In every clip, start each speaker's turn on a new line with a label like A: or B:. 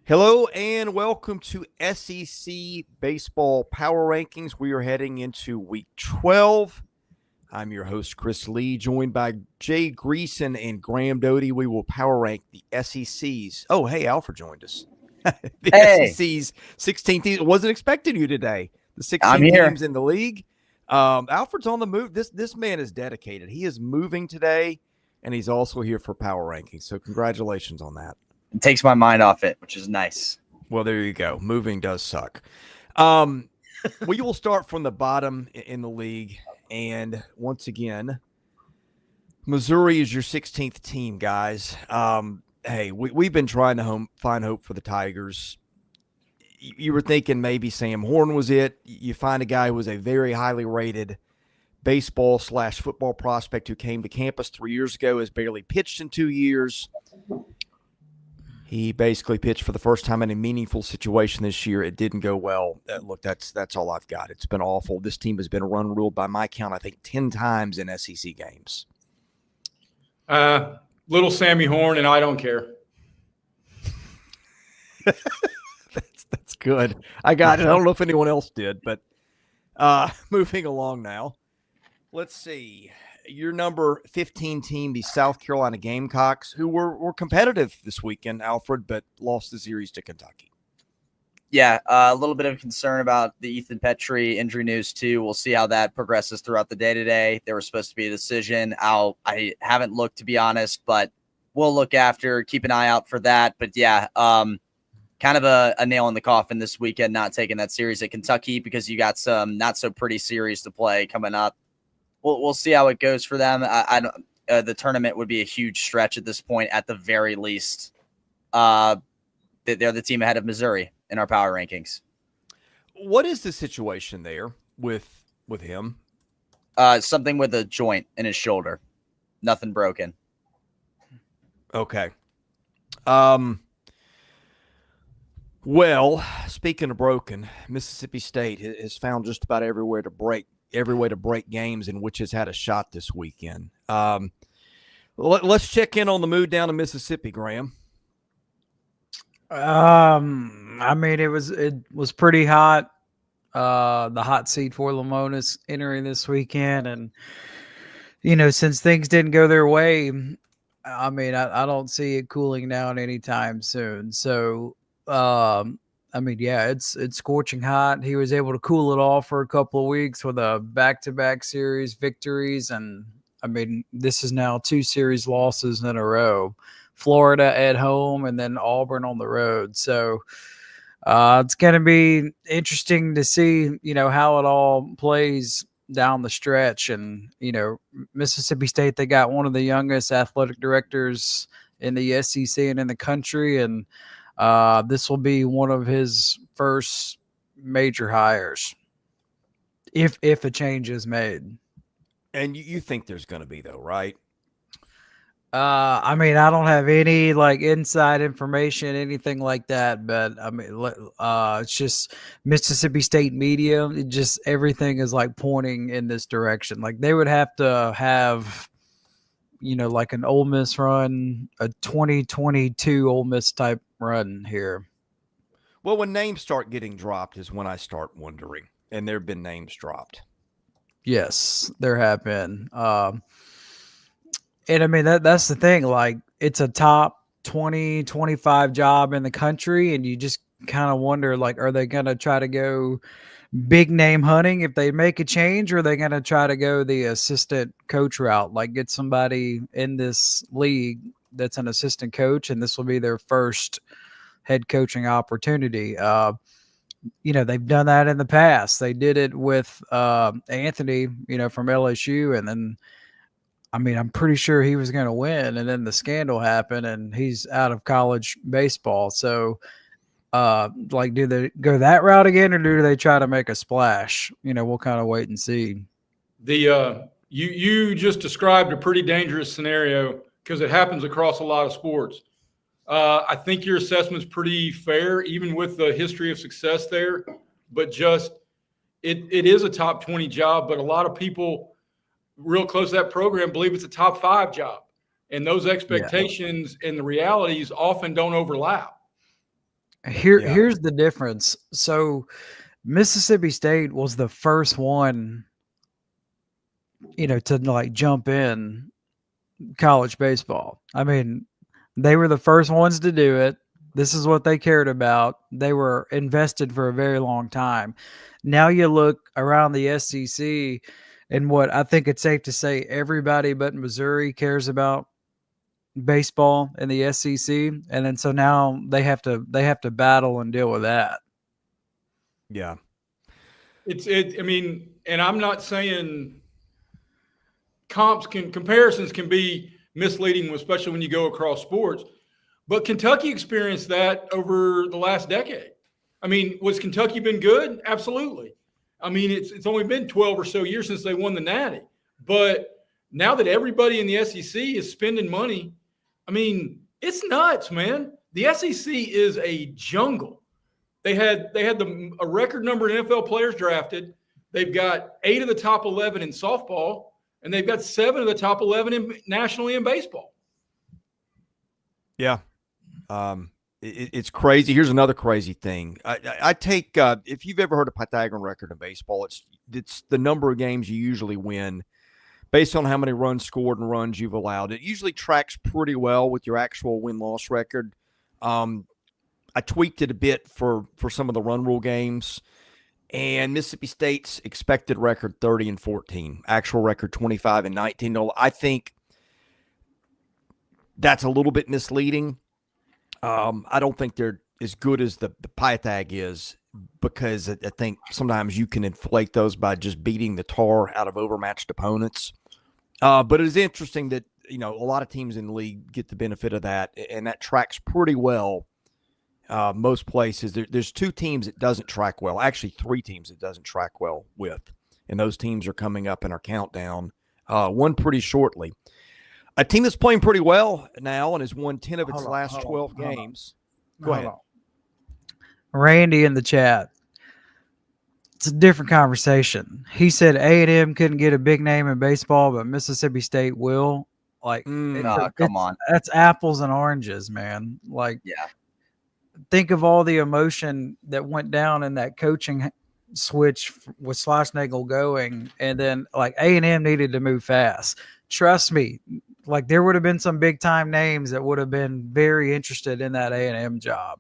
A: Hello and welcome to SEC Baseball Power Rankings. We are heading into Week 12. I'm your host, Chris Lee, joined by Jay Greason and Graham Doty. We will power rank the SEC's. Oh, hey, Alfred joined us. The SEC's 16 teams. Wasn't expecting you today. The 16 teams in the league. Alfred's on the move. This man is dedicated. He is moving today, and he's also here for power rankings. So congratulations on that.
B: It takes my mind off it, which is nice.
A: Well, there you go. Moving does suck. We will start from the bottom in the league. And once again, Missouri is your 16th team, guys. Hey, we've been trying to find hope for the Tigers. You were thinking maybe Sam Horn was it. You find a guy who was a very highly rated baseball/football prospect who came to campus 3 years ago, has barely pitched in 2 years. He basically pitched for the first time in a meaningful situation this year. It didn't go well. Look, that's all I've got. It's been awful. This team has been ruled by my count, I think, 10 times in SEC games.
C: Little Sammy Horn, and I don't care.
A: That's good. I got it. I don't know if anyone else did, but moving along now. Let's see. Your number 15 team, the South Carolina Gamecocks, who were competitive this weekend, Alfred, but lost the series to Kentucky.
B: Yeah, a little bit of concern about the Ethan Petrie injury news, too. We'll see how that progresses throughout the day today. There was supposed to be a decision. I haven't looked, to be honest, but we'll look after, keep an eye out for that. But, yeah, kind of a nail in the coffin this weekend, not taking that series at Kentucky because you got some not-so-pretty series to play coming up. We'll see how it goes for them. The tournament would be a huge stretch at this point, at the very least. They're the team ahead of Missouri in our power rankings.
A: What is the situation there with him?
B: Something with a joint in his shoulder. Nothing broken.
A: Okay. Well, speaking of broken, Mississippi State has found just about every way to break games in which has had a shot this weekend. Let's check in on the mood down in Mississippi, Graham.
D: I mean, it was pretty hot. The hot seat for Lamona's entering this weekend, and since things didn't go their way, I mean, I don't see it cooling down anytime soon. So, I mean, yeah, it's scorching hot. He was able to cool it off for a couple of weeks with a back-to-back series victories. And, I mean, this is now 2 series losses in a row. Florida at home and then Auburn on the road. So it's going to be interesting to see, how it all plays down the stretch. And, Mississippi State, they got one of the youngest athletic directors in the SEC and in the country. And this will be one of his first major hires, if a change is made.
A: And you think there's going to be, though, right?
D: I mean, I don't have any inside information, anything like that. But I mean, it's just Mississippi State media. It just everything is pointing in this direction. They would have to have, an Ole Miss run, a 2022 Ole Miss type run here.
A: Well, when names start getting dropped is when I start wondering, and there have been names dropped.
D: Yes, there have been. And I mean, that's the thing. It's a top 20, 25 job in the country, and you just kind of wonder, are they going to try to go big name hunting if they make a change, or are they going to try to go the assistant coach route, get somebody in this league that's an assistant coach, and this will be their first head coaching opportunity. They've done that in the past. They did it with Anthony, from LSU, and then, I mean, I'm pretty sure he was going to win, and then the scandal happened, and he's out of college baseball. So, do they go that route again, or do they try to make a splash? We'll kind of wait and see.
C: You just described a pretty dangerous scenario because it happens across a lot of sports. I think your assessment's pretty fair, even with the history of success there. But just it is a top 20 job, but a lot of people real close to that program believe it's a top 5 job. And those expectations and the realities often don't overlap.
D: Here's the difference. So Mississippi State was the first one, to like jump in college baseball. I mean, they were the first ones to do it. This is what they cared about. They were invested for a very long time. Now you look around the SEC, and what I think it's safe to say everybody but Missouri cares about baseball in the SEC, and then so now they have to battle and deal with that.
A: Yeah.
C: I mean, and I'm not saying comparisons can be misleading, especially when you go across sports. But Kentucky experienced that over the last decade. I mean, was Kentucky been good? Absolutely. I mean, it's only been 12 or so years since they won the Natty. But now that everybody in the SEC is spending money, I mean, it's nuts, man. The SEC is a jungle. They had a record number of NFL players drafted. They've got 8 of the top 11 in softball, and they've got 7 of the top 11 nationally in baseball.
A: Yeah. It's crazy. Here's another crazy thing. I take if you've ever heard a Pythagorean record in baseball, it's the number of games you usually win based on how many runs scored and runs you've allowed. It usually tracks pretty well with your actual win-loss record. I tweaked it a bit for some of the run rule games, and Mississippi State's expected record 30-14, actual record 25-19. I think that's a little bit misleading. I don't think they're as good as the Pythag is, because I think sometimes you can inflate those by just beating the tar out of overmatched opponents. But it is interesting that, a lot of teams in the league get the benefit of that, and that tracks pretty well. Most places, there's 2 teams it doesn't track well. Actually, 3 teams it doesn't track well with, and those teams are coming up in our countdown. One pretty shortly. A team that's playing pretty well now and has won 10 of its last 12 games. Go ahead.
D: Randy in the chat. It's a different conversation. He said A&M couldn't get a big name in baseball, but Mississippi State will.
B: Come on.
D: That's apples and oranges, man. Think of all the emotion that went down in that coaching switch with Schlossnagle going, and then A&M needed to move fast. Trust me, there would have been some big time names that would have been very interested in that A&M job.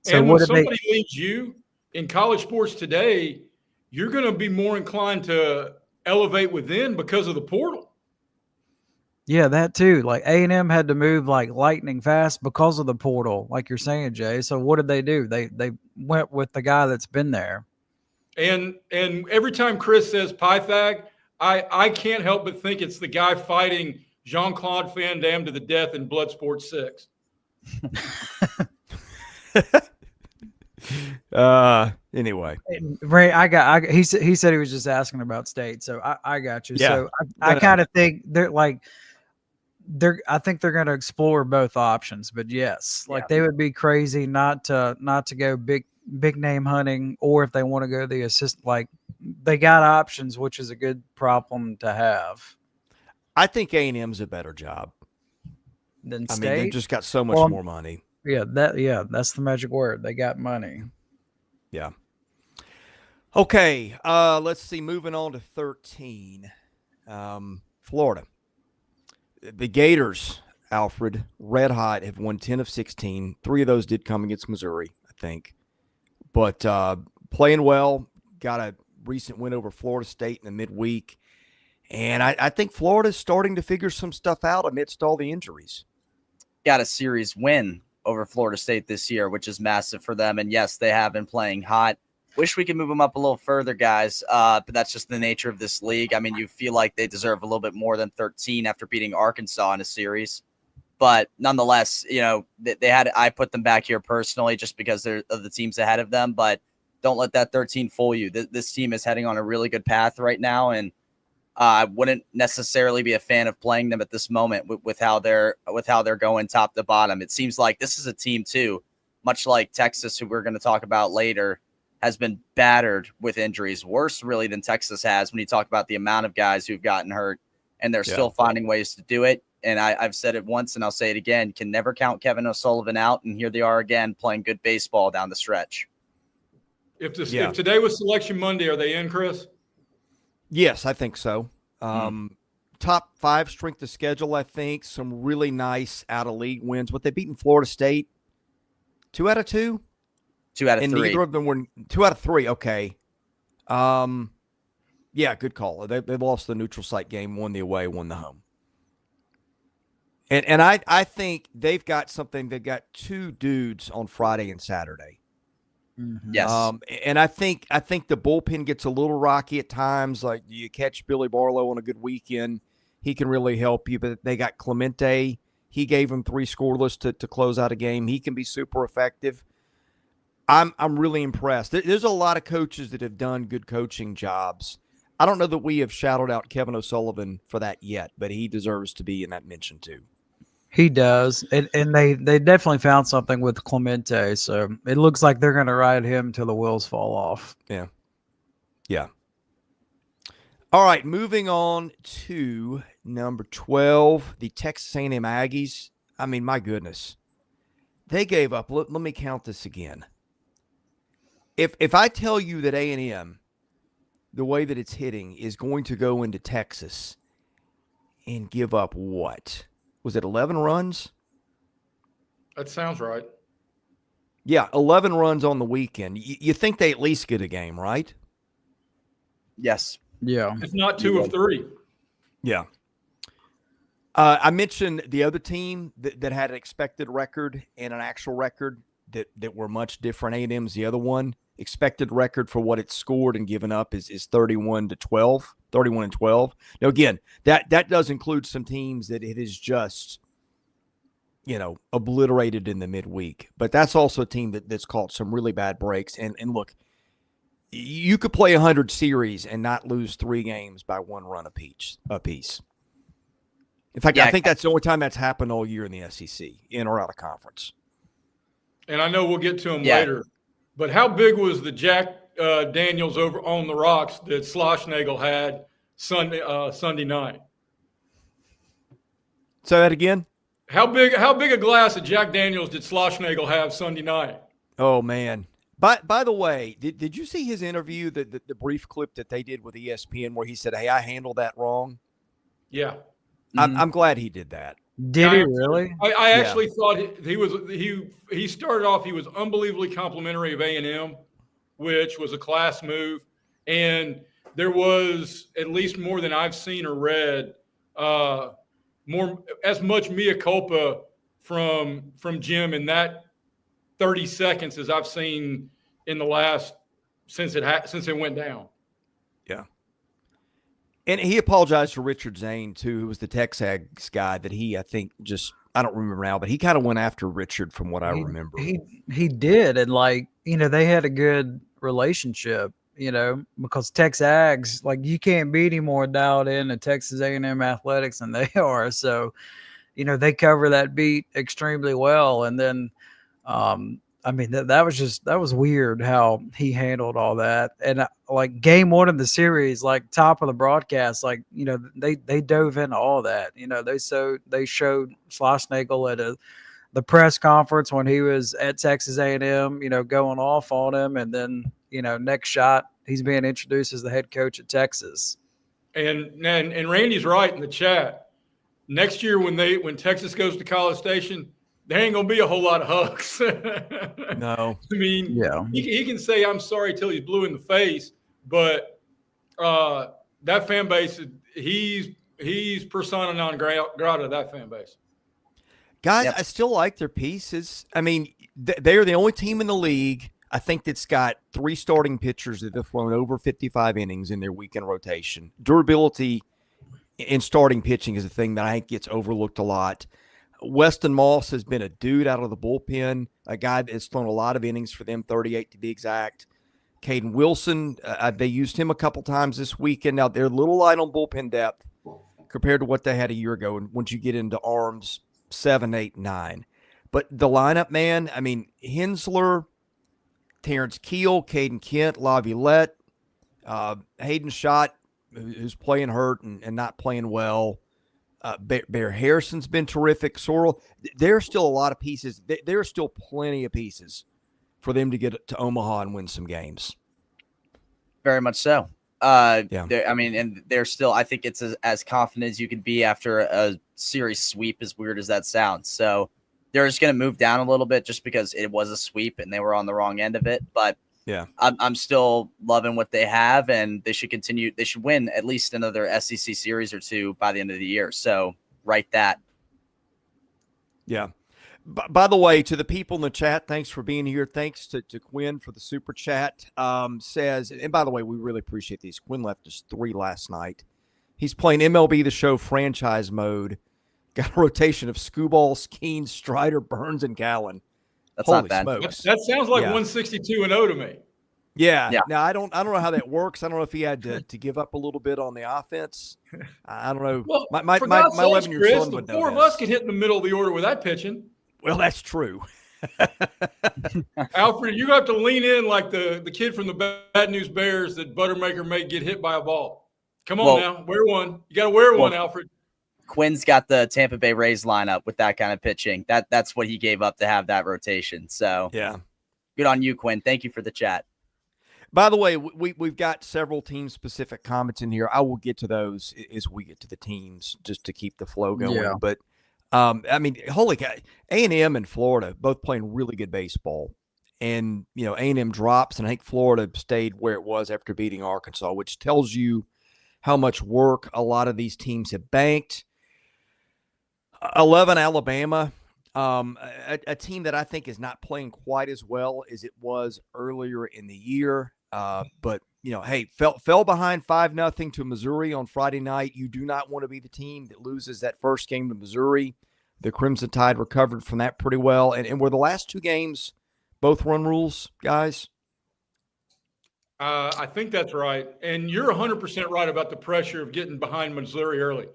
D: So
C: and when somebody leaves you in college sports today, you're going to be more inclined to elevate within because of the portal.
D: Yeah, that too. A&M had to move lightning fast because of the portal, like you're saying, Jay. So what did they do? They went with the guy that's been there.
C: And every time Chris says Pythag, I can't help but think it's the guy fighting Jean-Claude Van Damme to the death in Bloodsport 6.
A: Anyway,
D: Ray, he said he was just asking about State, so I got you.
A: Yeah.
D: So I kind of think I think they're going to explore both options, but yes, they would be crazy not to go big name hunting, or if they want to go the assist, they got options, which is a good problem to have.
A: I think A&M's a better job
D: than State.
A: I mean, they've just got so much more money.
D: Yeah, that's the magic word. They got money.
A: Yeah. Okay, let's see. Moving on to 13, Florida. The Gators, Alfred, red hot, have won 10 of 16. 3 of those did come against Missouri, I think. But playing well, got a recent win over Florida State in the midweek. And I think Florida's starting to figure some stuff out amidst all the injuries.
B: Got a series win over Florida State this year, which is massive for them. And yes, they have been playing hot. Wish we could move them up a little further, guys. But that's just the nature of this league. I mean, you feel like they deserve a little bit more than 13 after beating Arkansas in a series. But nonetheless, I put them back here personally just because they're of the teams ahead of them. But don't let that 13 fool you. This team is heading on a really good path right now. And I wouldn't necessarily be a fan of playing them at this moment with how they're going top to bottom. It seems like this is a team too, much like Texas, who we're going to talk about later, has been battered with injuries, worse really than Texas has when you talk about the amount of guys who've gotten hurt, and they're still finding ways to do it. and I've said it once and I'll say it again, can never count Kevin O'Sullivan out. And here they are again playing good baseball down the stretch.
C: If today was Selection Monday, are they in, Chris?
A: Yes, I think so. Top 5 strength of schedule, I think. Some really nice out-of-league wins. What, they beaten Florida State? 2 out of 2?
B: 2 out of 3.
A: And neither of them were 2 out of 3. Okay. Yeah, good call. They lost the neutral site game, won the away, won the home. And I think they've got something. They've got 2 dudes on Friday and Saturday.
D: Mhm.
B: Yes.
A: And I think the bullpen gets a little rocky at times. Like, you catch Billy Barlow on a good weekend, he can really help you. But they got Clemente. He gave them 3 scoreless to close out a game. He can be super effective. I'm really impressed. There's a lot of coaches that have done good coaching jobs. I don't know that we have shouted out Kevin O'Sullivan for that yet, but he deserves to be in that mention too.
D: He does, and they definitely found something with Clemente, so it looks like they're going to ride him till the wheels fall off.
A: Yeah. All right, moving on to number 12, the Texas A&M Aggies. I mean, my goodness, they gave up. Let me count this again. If I tell you that A&M, the way that it's hitting, is going to go into Texas and give up what? Was it 11 runs?
C: That sounds right.
A: Yeah, 11 runs on the weekend. You think they at least get a game, right?
B: Yes.
D: Yeah.
C: If not 2 of 3.
A: Yeah. I mentioned the other team that had an expected record and an actual record that were much different. A&M's the other one. Expected record for what it's scored and given up is 31-12. Now, again, that does include some teams that it is just, obliterated in the midweek. But that's also a team that's caught some really bad breaks. And look, you could play 100 series and not lose 3 games by 1 run apiece. In fact, I think that's the only time that's happened all year in the SEC, in or out of conference.
C: And I know we'll get to him later. But how big was the Jack Daniels over on the rocks that Schlossnagle had Sunday night?
A: Say that again?
C: How big a glass of Jack Daniels did Schlossnagle have Sunday night?
A: Oh, man. By the way, did you see his interview, the brief clip that they did with ESPN where he said, "Hey, I handled that wrong"?
C: Yeah.
A: I'm glad he did that.
D: Did he really?
C: I actually thought he started off, he was unbelievably complimentary of A&M, which was a class move. And there was, at least more than I've seen or read, as much mea culpa from Jim in that 30 seconds as I've seen in the last since it went down.
A: Yeah. And he apologized to Richard Zane, too, who was the Texags guy that I think I don't remember now, but he kind of went after Richard from what I remember.
D: He did. And they had a good relationship, because Texags, you can't be any more dialed in to Texas A&M athletics than they are. So, they cover that beat extremely well. And then, that was weird how he handled all that. And game 1 of the series, top of the broadcast, they dove into all that. They showed Schlossnagle at the press conference when he was at Texas A&M, going off on him. And then, next shot, he's being introduced as the head coach at Texas. And
C: Randy's right in the chat. Next year when Texas goes to College Station, there ain't going to be a whole lot of hugs.
A: No.
C: I mean, he can say, "I'm sorry," till he's blue in the face, but that fan base, he's persona non grata, that fan base.
A: Guys, I still like their pieces. I mean, they're the only team in the league, I think, that's got 3 starting pitchers that have thrown over 55 innings in their weekend rotation. Durability in starting pitching is a thing that I think gets overlooked a lot. Weston Moss has been a dude out of the bullpen, a guy that's thrown a lot of innings for them, 38 to be exact. Caden Wilson, they used him a couple times this weekend. Now, they're a little light on bullpen depth compared to what they had a year ago. And once you get into arms, 7, 8, 9. But the lineup, man, I mean, Hensler, Terrence Keel, Caden Kent, Laviolette, Hayden Schott, who's playing hurt and not playing well. Bear Harrison's been terrific. Sorrell, there are still a lot of pieces. There are still plenty of pieces for them to get to Omaha and win some games.
B: Very much so.
A: Yeah.
B: I mean, and they're still, I think it's as confident as you could be after a series sweep, as weird as that sounds. So they're just going to move down a little bit just because it was a sweep and they were on the wrong end of it. But
A: yeah,
B: I'm still loving what they have, and they should continue. They should win at least another SEC series or two by the end of the year. So write that.
A: Yeah. By the way, to the people in the chat, thanks for being here. Thanks to Quinn for the super chat. Says, and by the way, we really appreciate these. Quinn left us 3 last night. He's playing MLB The Show franchise mode. Got a rotation of Skubal, Skeen, Strider, Burns, and Gallen.
B: That's
A: Holy
B: not bad.
A: smokes.
C: That sounds like 162-0 to me.
A: Yeah. Now I don't know how that works. I don't know if he had to give up a little bit on the offense. I don't know.
C: Well,
A: my
C: for God's
A: 11-year
C: sakes,
A: son
C: the
A: would know
C: four of
A: this.
C: us could hit in the middle of the order with that pitching.
A: Well, that's true.
C: Alfred, you have to lean in like the kid from the Bad News Bears that Buttermaker made get hit by a ball. Come on now, wear one. You got to wear one, Alfred.
B: Quinn's got the Tampa Bay Rays lineup with that kind of pitching. That's what he gave up to have that rotation. So
A: yeah,
B: good on you, Quinn. Thank you for the chat.
A: By the way, we've got several team-specific comments in here. I will get to those as we get to the teams, just to keep the flow going.
D: Yeah.
A: But, I mean, holy cow, A&M and Florida both playing really good baseball. And, you know, A&M drops, and I think Florida stayed where it was after beating Arkansas, which tells you how much work a lot of these teams have banked. 11, Alabama. A team that I think is not playing quite as well as it was earlier in the year. But, you know, hey, fell behind 5-0 to Missouri on Friday night. You do not want to be the team that loses that first game to Missouri. The Crimson Tide recovered from that pretty well. And were the last 2 games both run rules, guys?
C: I think that's right. And you're 100% right about the pressure of getting behind Missouri early.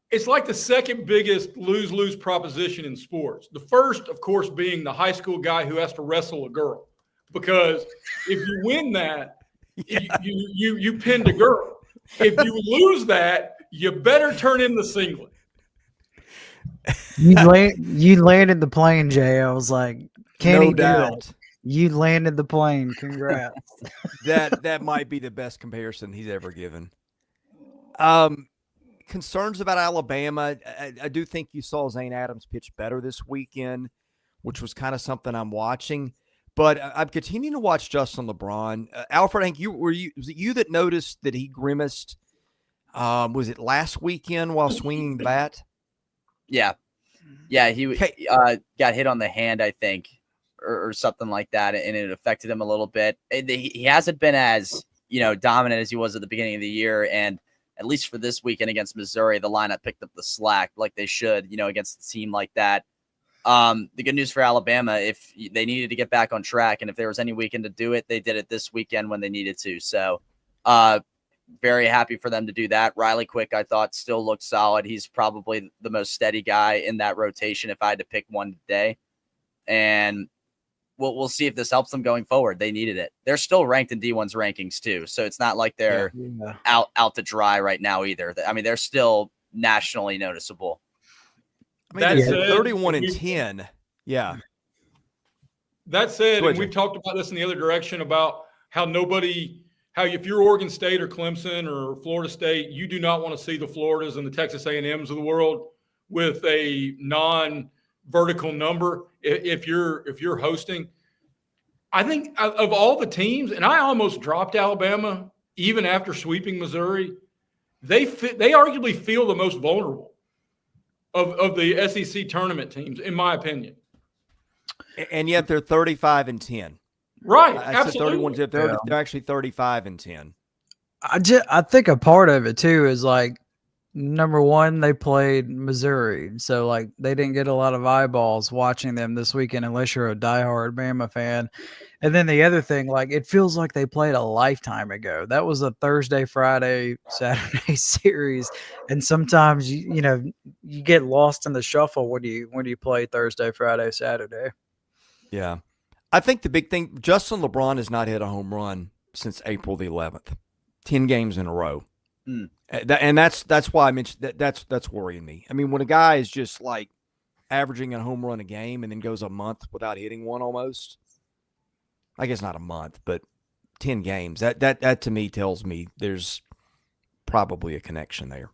C: It's like the second biggest lose-lose proposition in sports. The first, of course, being the high school guy who has to wrestle a girl. Because if you win that, you pinned a girl. If you lose that, you better turn in the singlet.
D: You landed the plane, Jay. I was like, can
A: No
D: he do
A: doubt.
D: it? You landed the plane. Congrats.
A: That might be the best comparison he's ever given. Concerns about Alabama. I do think you saw Zane Adams pitch better this weekend, which was kind of something I'm watching. But I'm continuing to watch Justin LeBron. Alfred, I think was it you that noticed that he grimaced? Was it last weekend while swinging the bat?
B: Yeah, he got hit on the hand, I think, or something like that, and it affected him a little bit. He hasn't been as dominant as he was at the beginning of the year, and at least for this weekend against Missouri, the lineup picked up the slack like they should, against a team like that. The good news for Alabama, if they needed to get back on track, and if there was any weekend to do it, they did it this weekend when they needed to. So very happy for them to do that. Riley Quick, I thought, still looked solid. He's probably the most steady guy in that rotation if I had to pick one today. And we'll see if this helps them going forward. They needed it. They're still ranked in D1's rankings too. So it's not like they're out to dry right now either. I mean, they're still nationally noticeable.
A: I mean, they're 31-10. Yeah.
C: That said, and we've talked about this in the other direction about how if you're Oregon State or Clemson or Florida State, you do not want to see the Floridas and the Texas A&Ms of the world with a non-vertical number. If you're hosting, I think of all the teams, and I almost dropped Alabama even after sweeping Missouri, they arguably feel the most vulnerable of the SEC tournament teams, in my opinion.
A: And yet they're 35-10.
C: Right.
A: I said 31.
C: Absolutely.
A: They're actually 35-10.
D: I think a part of it too is like, number one, they played Missouri, so like they didn't get a lot of eyeballs watching them this weekend unless you're a diehard Bama fan. And then the other thing, like it feels like they played a lifetime ago. That was a Thursday, Friday, Saturday series, and sometimes you get lost in the shuffle when you play Thursday, Friday, Saturday.
A: Yeah, I think the big thing, Justin LeBron has not hit a home run since April the 11th, 10 games in a row. And that's why I mentioned that's worrying me. I mean, when a guy is just like averaging a home run a game and then goes a month without hitting one almost, I guess not a month, but 10 games, that to me tells me there's probably a connection there.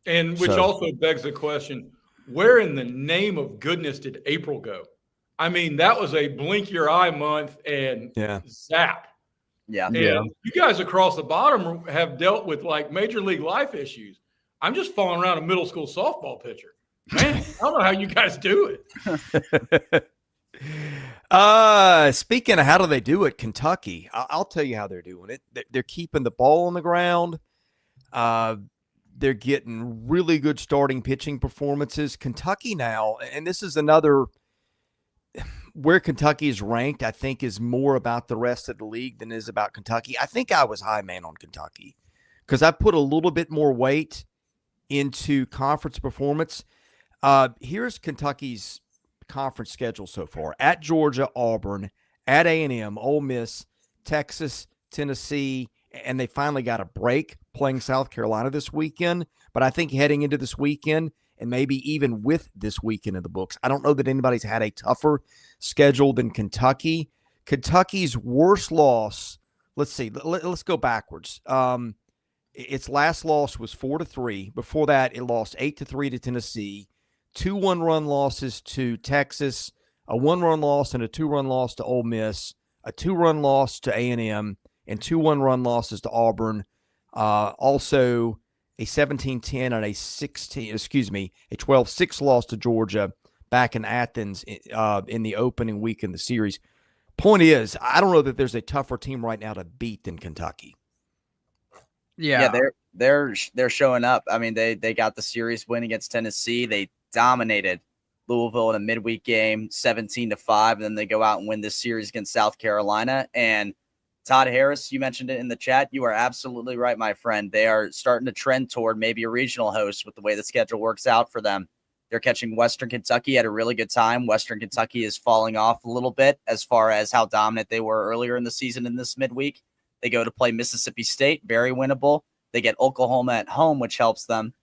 C: And which also begs the question, where in the name of goodness did April go? I mean, that was a blink your eye month and zap.
B: Yeah.
C: And you guys across the bottom have dealt with like major league life issues. I'm just falling around a middle school softball pitcher. Man, I don't know how you guys do
A: it. Speaking of how do they do it, Kentucky, I'll tell you how they're doing it. They're keeping the ball on the ground. They're getting really good starting pitching performances. Kentucky now, and this is another where Kentucky is ranked, I think is more about the rest of the league than is about Kentucky. I think I was high man on Kentucky because I put a little bit more weight into conference performance. Here's Kentucky's conference schedule so far: at Georgia, Auburn, at A&M, Ole Miss, Texas, Tennessee, and they finally got a break playing South Carolina this weekend. But I think heading into this weekend, and maybe even with this weekend in the books, I don't know that anybody's had a tougher schedule than Kentucky. Kentucky's worst loss, let's see, let's go backwards. Its last loss was 4-3. Before that, it lost 8-3 to Tennessee, 2 one-run losses to Texas, a 1-run loss and a 2-run loss to Ole Miss, a 2-run loss to A&M, and 2 one-run losses to Auburn. Also a 17-10 and a 12-6 loss to Georgia back in Athens in the opening week in the series. Point is, I don't know that there's a tougher team right now to beat than Kentucky.
B: Yeah, they're showing up. I mean, they got the series win against Tennessee. They dominated Louisville in a midweek game, 17-5. And then they go out and win this series against South Carolina. And Todd Harris, you mentioned it in the chat. You are absolutely right, my friend. They are starting to trend toward maybe a regional host with the way the schedule works out for them. They're catching Western Kentucky at a really good time. Western Kentucky is falling off a little bit as far as how dominant they were earlier in the season in this midweek. They go to play Mississippi State, very winnable. They get Oklahoma at home, which helps them.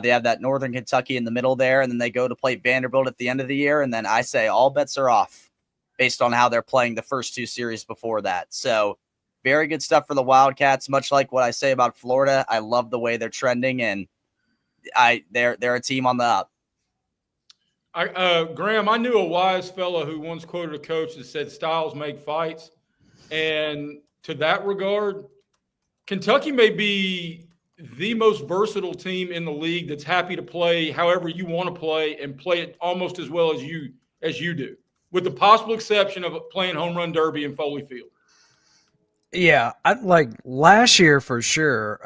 B: They have that Northern Kentucky in the middle there, and then they go to play Vanderbilt at the end of the year. And then I say all bets are off based on how they're playing the first 2 series before that. So very good stuff for the Wildcats, much like what I say about Florida. I love the way they're trending, and they're a team on the up.
C: Graham, I knew a wise fellow who once quoted a coach that said styles make fights. And to that regard, Kentucky may be the most versatile team in the league that's happy to play however you want to play and play it almost as well as you do, with the possible exception of playing home run derby in Foley Field.
D: Yeah, I like last year for sure.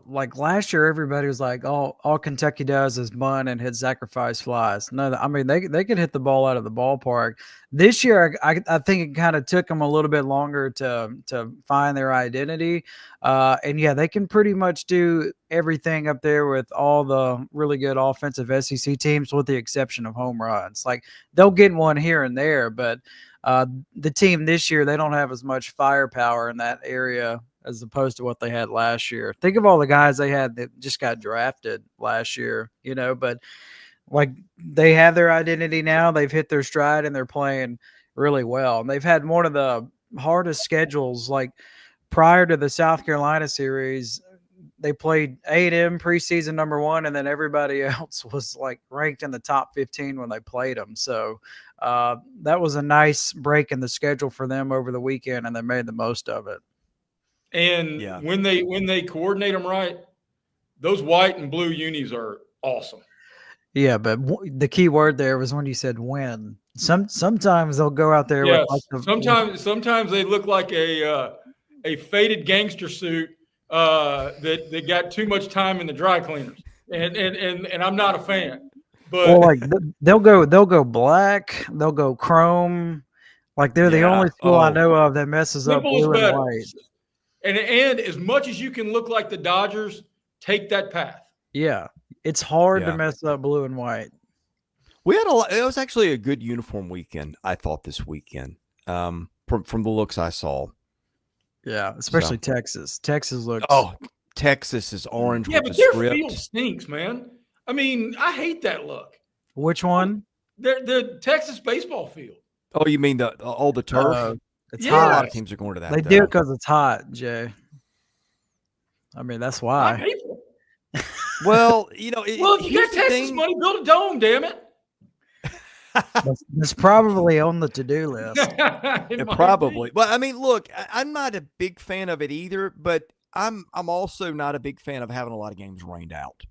D: Like last year, everybody was like, all Kentucky does is bunt and hit sacrifice flies. No, I mean, they could hit the ball out of the ballpark. This year, I think it kind of took them a little bit longer to find their identity. And yeah, they can pretty much do everything up there with all the really good offensive SEC teams, with the exception of home runs. Like they'll get one here and there, but the team this year, they don't have as much firepower in that area as opposed to what they had last year. Think of all the guys they had that just got drafted last year, but like they have their identity now. They've hit their stride and they're playing really well. And they've had one of the hardest schedules. Like prior to the South Carolina series, they played A&M preseason number 1, and then everybody else was like ranked in the top 15 when they played them. So that was a nice break in the schedule for them over the weekend, and they made the most of it.
C: And when they coordinate them right, those white and blue unis are awesome.
D: Yeah, but the key word there was when you said win. Sometimes they'll go out there with like
C: sometimes they look like a faded gangster suit that got too much time in the dry cleaners, and I'm not a fan. But
D: like they'll go black, they'll go chrome. Like they're the only school I know of that messes up blue and white.
C: And as much as you can look like the Dodgers, take that path.
D: Yeah, it's hard to mess up blue and white.
A: We had it was actually a good uniform weekend, I thought, this weekend. From the looks I saw.
D: Yeah, especially Texas. Texas looks
A: Texas is orange
C: Yeah,
A: with
C: but
A: the
C: their field
A: script.
C: stinks, man. I mean, I hate that look.
D: Which one?
C: The Texas baseball field.
A: Oh, you mean all the turf?
D: It's
A: A
C: Yeah.
A: lot
D: hot.
A: of teams are going to that.
D: They do it
A: though.
D: because it's hot, Jay. I mean, that's
C: Not
D: why.
C: people.
A: Well,
C: Well, if you
A: here's
C: got
A: the
C: Texas
A: thing.
C: money, build a dome, damn it.
D: That's probably on the to-do list.
C: It might
A: Probably.
C: be.
A: Well, I mean, look, I'm not a big fan of it either, but I'm also not a big fan of having a lot of games rained out.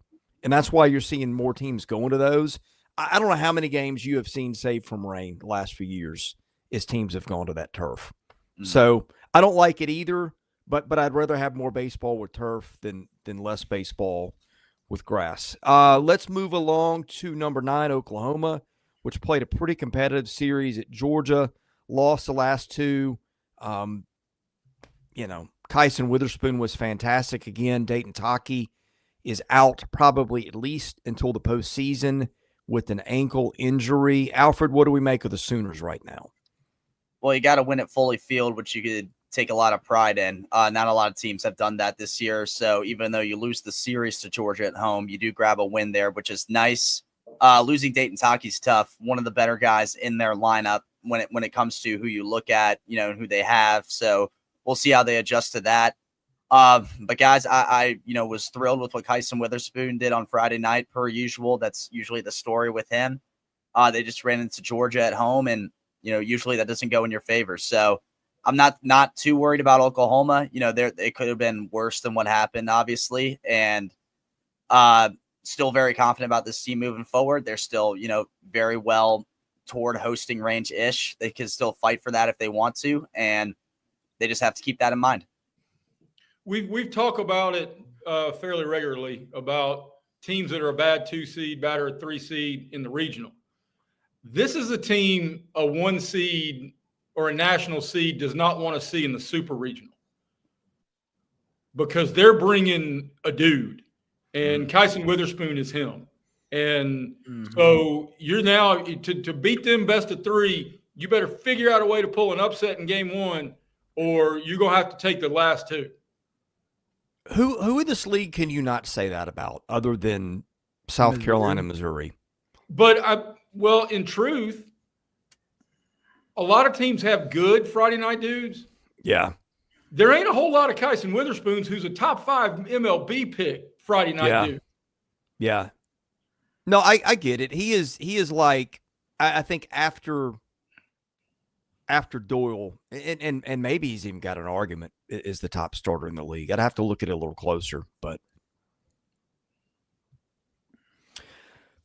A: And that's why you're seeing more teams going to those. I don't know how many games you have seen saved from rain the last few years as teams have gone to that turf. So I don't like it either, but I'd rather have more baseball with turf than less baseball with grass. Let's move along to number 9, Oklahoma, which played a pretty competitive series at Georgia, lost the last two. Kyson Witherspoon was fantastic again. Dayton Taki is out probably at least until the postseason with an ankle injury. Alfred, what do we make of the Sooners right now?
B: Well, you got to win at Foley Field, which you could take a lot of pride in. Not a lot of teams have done that this year. So even though you lose the series to Georgia at home, you do grab a win there, which is nice. Losing Dayton Taki's tough. One of the better guys in their lineup when it comes to who you look at, and who they have. So we'll see how they adjust to that. But guys, I was thrilled with what Kyson Witherspoon did on Friday night, per usual. That's usually the story with him. They just ran into Georgia at home, and usually that doesn't go in your favor. So I'm not too worried about Oklahoma. It could have been worse than what happened, obviously, and still very confident about this team moving forward. They're still very well toward hosting range ish. They can still fight for that if they want to, and they just have to keep that in mind.
C: We've talked about it fairly regularly about teams that are a bad 2 seed, bad or 3 seed in the regional. This is a team a 1 seed or a national seed does not want to see in the super regional, because they're bringing a dude, and Kyson Witherspoon is him. And so you're now to beat them best of 3, you better figure out a way to pull an upset in game 1, or you're going to have to take the last 2.
A: Who in this league can you not say that about other than South Carolina and Missouri?
C: But in truth, a lot of teams have good Friday night dudes.
A: Yeah.
C: There ain't a whole lot of Kyson Witherspoons, who's a top 5 MLB pick Friday night dude.
A: Yeah. No, I get it. He is like, I think after Doyle, and maybe he's even got an argument, is the top starter in the league. I'd have to look at it a little closer, but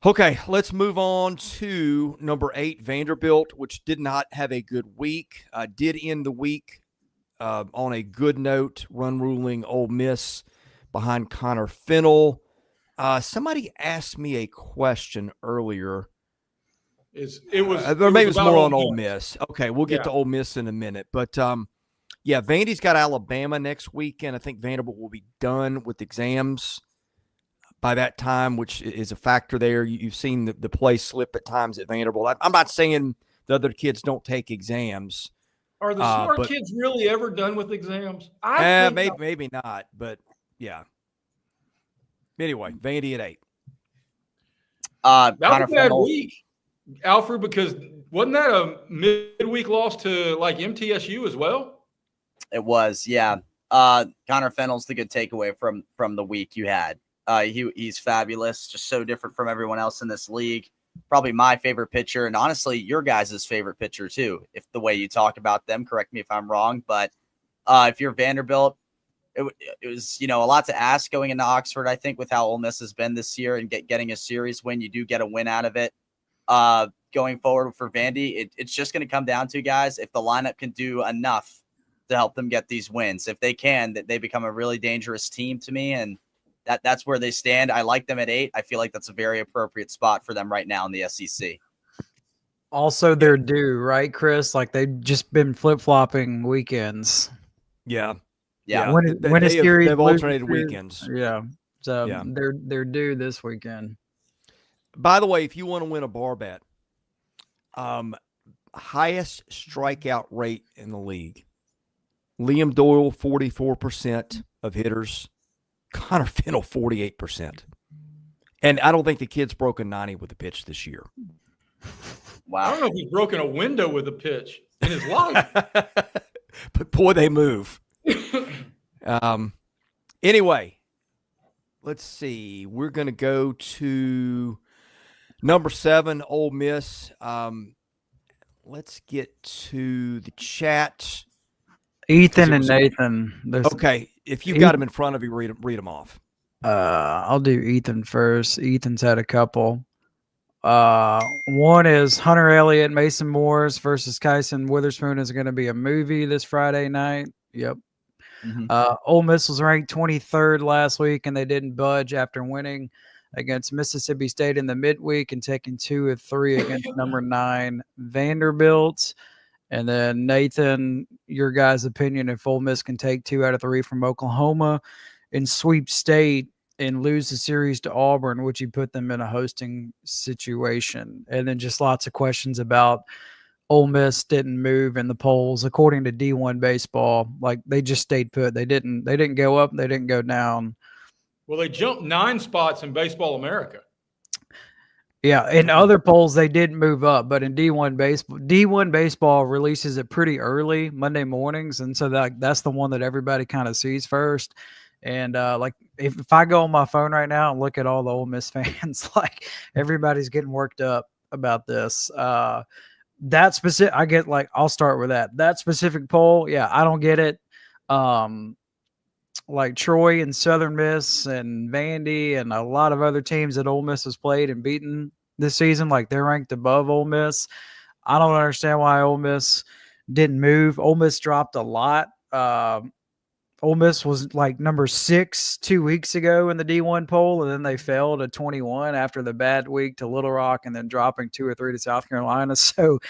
A: okay, let's move on to number 8, Vanderbilt, which did not have a good week. Did end the week on a good note, run ruling Ole Miss behind Connor Fennell. Somebody asked me a question earlier.
C: It was
A: more on Ole Miss. Okay, we'll get to Ole Miss in a minute. But, Vandy's got Alabama next weekend. I think Vanderbilt will be done with exams by that time, which is a factor there. You've seen the play slip at times at Vanderbilt. I'm not saying the other kids don't take exams.
C: Are the smart kids really ever done with exams?
A: Maybe not, but yeah. Anyway, Vandy at 8.
C: That was a bad week, Alfred, because wasn't that a midweek loss to like MTSU as well?
B: It was, yeah. Connor Fennell's the good takeaway from the week you had. He's fabulous, just so different from everyone else in this league. Probably my favorite pitcher, and honestly, your guys' favorite pitcher too. If the way you talk about them, correct me if I'm wrong, but if you're Vanderbilt, it was a lot to ask going into Oxford. I think with how Ole Miss has been this year and getting a series win, you do get a win out of it. Going forward for Vandy, it's just going to come down to, guys, if the lineup can do enough to help them get these wins. If they can, that they become a really dangerous team to me, and that's where they stand. I like them at 8. I feel like that's a very appropriate spot for them right now in the SEC.
D: Also, they're due, right, Chris? Like, they've just been flip-flopping weekends.
A: Yeah.
D: Win a series,
A: they've alternated weekends.
D: Yeah. So they're due this weekend.
A: By the way, if you want to win a bar bet, highest strikeout rate in the league. Liam Doyle, 44% of hitters Connor Fennell, 48%. And I don't think the kid's broken 90 with a pitch this year.
B: Wow.
C: I don't know if he's broken a window with a pitch in his life.
A: But boy, they move. Anyway, let's see. We're going to go to number 7, Ole Miss. Let's get to the chat.
D: Ethan and Nathan.
A: Okay, if you've got them in front of you, read them off.
D: I'll do Ethan first. Ethan's had a couple. One is Hunter Elliott, Mason Morris versus Kyson Witherspoon is going to be a movie this Friday night. Yep.
B: Mm-hmm.
D: Ole Miss was ranked 23rd last week, and they didn't budge after winning against Mississippi State in the midweek and taking 2 of 3 against number 9 Vanderbilt. And then Nathan, your guys' opinion if Ole Miss can take 2 out of 3 from Oklahoma and sweep State and lose the series to Auburn, would you put them in a hosting situation? And then just lots of questions about Ole Miss didn't move in the polls according to D1 baseball. Like they just stayed put. They didn't go up. They didn't go down.
C: Well, they jumped 9 spots in Baseball America.
D: Yeah, in other polls they did move up, but in D1 baseball releases it pretty early Monday mornings, and so that's the one that everybody kind of sees first. And like if I go on my phone right now and look at all the Ole Miss fans, like everybody's getting worked up about this. That specific, I get like I'll start with that specific poll. Yeah, I don't get it. Like Troy and Southern Miss and Vandy and a lot of other teams that Ole Miss has played and beaten this season, like they're ranked above Ole Miss. I don't understand why Ole Miss didn't move. Ole Miss dropped a lot. Ole Miss was like number 6 2 weeks ago in the D1 poll, and then they fell to 21 after the bad week to Little Rock and then dropping 2 or 3 to South Carolina. So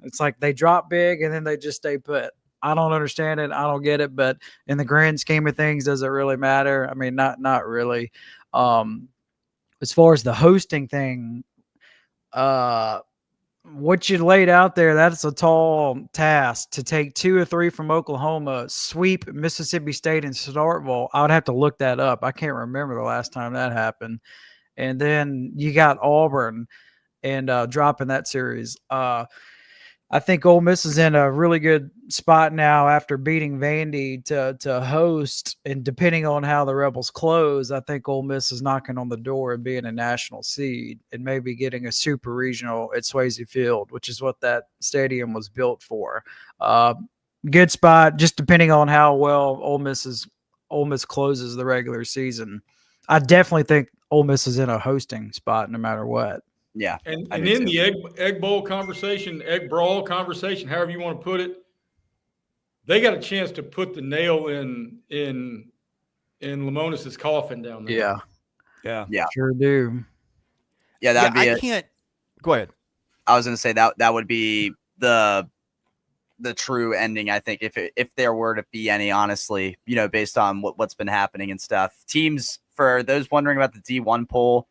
D: it's like they drop big and then they just stay put. I don't understand it. I don't get it. But in the grand scheme of things, does it really matter? I mean, not really. As far as the hosting thing, what you laid out there, that's a tall task to take 2 or 3 from Oklahoma, sweep Mississippi State and Starkville. I would have to look that up. I can't remember the last time that happened. And then you got Auburn and dropping that series. I think Ole Miss is in a really good spot now after beating Vandy to host, and depending on how the Rebels close, I think Ole Miss is knocking on the door and being a national seed and maybe getting a super regional at Swayze Field, which is what that stadium was built for. Good spot, just depending on how well Ole Miss closes the regular season. I definitely think Ole Miss is in a hosting spot no matter what.
B: Yeah.
C: And in the egg bowl conversation, egg brawl conversation, however you want to put it, they got a chance to put the nail in Lemonis's coffin down there.
B: Yeah.
D: Sure do.
B: Yeah, that'd be
A: I can't go ahead.
B: I was gonna say that would be the true ending, I think, if there were to be any, honestly, based on what's been happening and stuff. Teams, for those wondering about the D1 poll,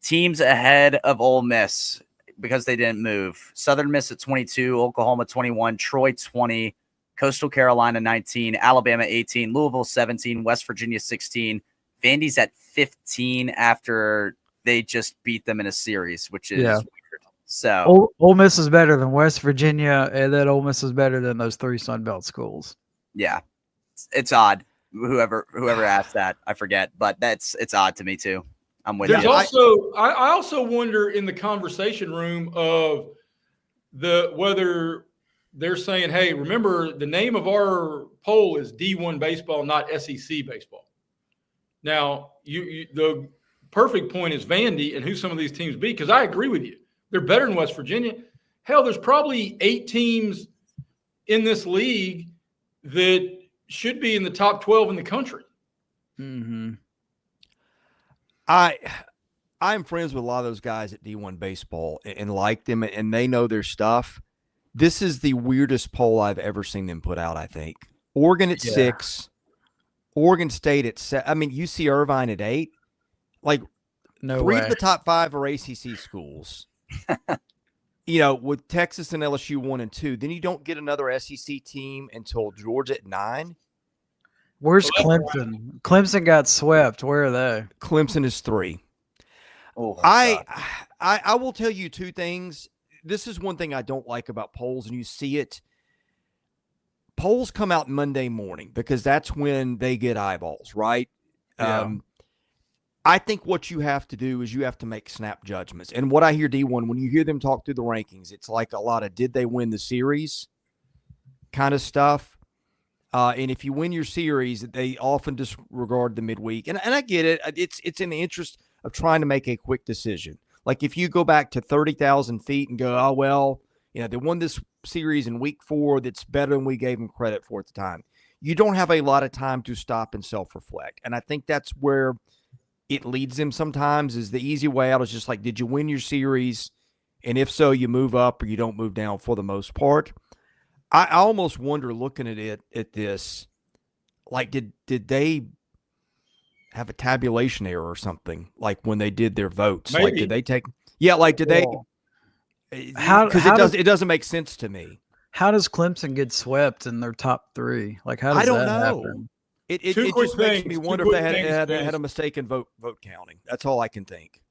B: teams ahead of Ole Miss because they didn't move. Southern Miss at 22, Oklahoma 21, Troy 20, Coastal Carolina 19, Alabama 18, Louisville 17, West Virginia 16. Vandy's at 15 after they just beat them in a series, which is weird. So
D: Ole Miss is better than West Virginia, and then Ole Miss is better than those 3 Sun Belt schools.
B: Yeah, it's odd. Whoever asked that, I forget, but it's odd to me too. I'm with
C: There's
B: you.
C: I also wonder in the conversation room of whether they're saying, hey, remember the name of our poll is D1 baseball, not SEC baseball. Now, the perfect point is Vandy and who some of these teams beat, because I agree with you. They're better than West Virginia. Hell, there's probably 8 teams in this league that should be in the top 12 in the country.
D: Mm-hmm.
A: I'm friends with a lot of those guys at D1 baseball and like them, and they know their stuff. This is the weirdest poll I've ever seen them put out, I think. Oregon at 6, Oregon State at 7. I mean, UC Irvine at 8. Like,
D: no
A: 3
D: way.
A: of the top 5 are ACC schools. With Texas and LSU 1 and 2. Then you don't get another SEC team until Georgia at 9.
D: Where's
C: Well,
D: Clemson? Clemson got swept. Where are they?
A: Clemson is 3.
B: Oh,
A: I will tell you 2 things. This is one thing I don't like about polls, and you see it. Polls come out Monday morning because that's when they get eyeballs, right?
D: Yeah.
A: I think what you have to do is you have to make snap judgments. And what I hear, D1, when you hear them talk through the rankings, it's like a lot of did they win the series kind of stuff. And if you win your series, they often disregard the midweek. And I get it. It's in the interest of trying to make a quick decision. Like if you go back to 30,000 feet and go, oh, well, they won this series in week 4 that's better than we gave them credit for at the time. You don't have a lot of time to stop and self-reflect. And I think that's where it leads them sometimes is the easy way out is just like, did you win your series? And if so, you move up or you don't move down for the most part. I almost wonder looking at this, like, did they have a tabulation error or something? Like when they did their votes,
C: Maybe.
A: like did they take? Yeah, like did they? Because it doesn't make sense to me.
D: How does Clemson get swept in their top 3? Like how does
A: I don't
D: that
A: know.
D: happen?
A: It
C: Two quick
A: just makes me
C: things,
A: wonder
C: two
A: if they
C: quick
A: had
C: things,
A: a mistaken vote counting. That's all I can think.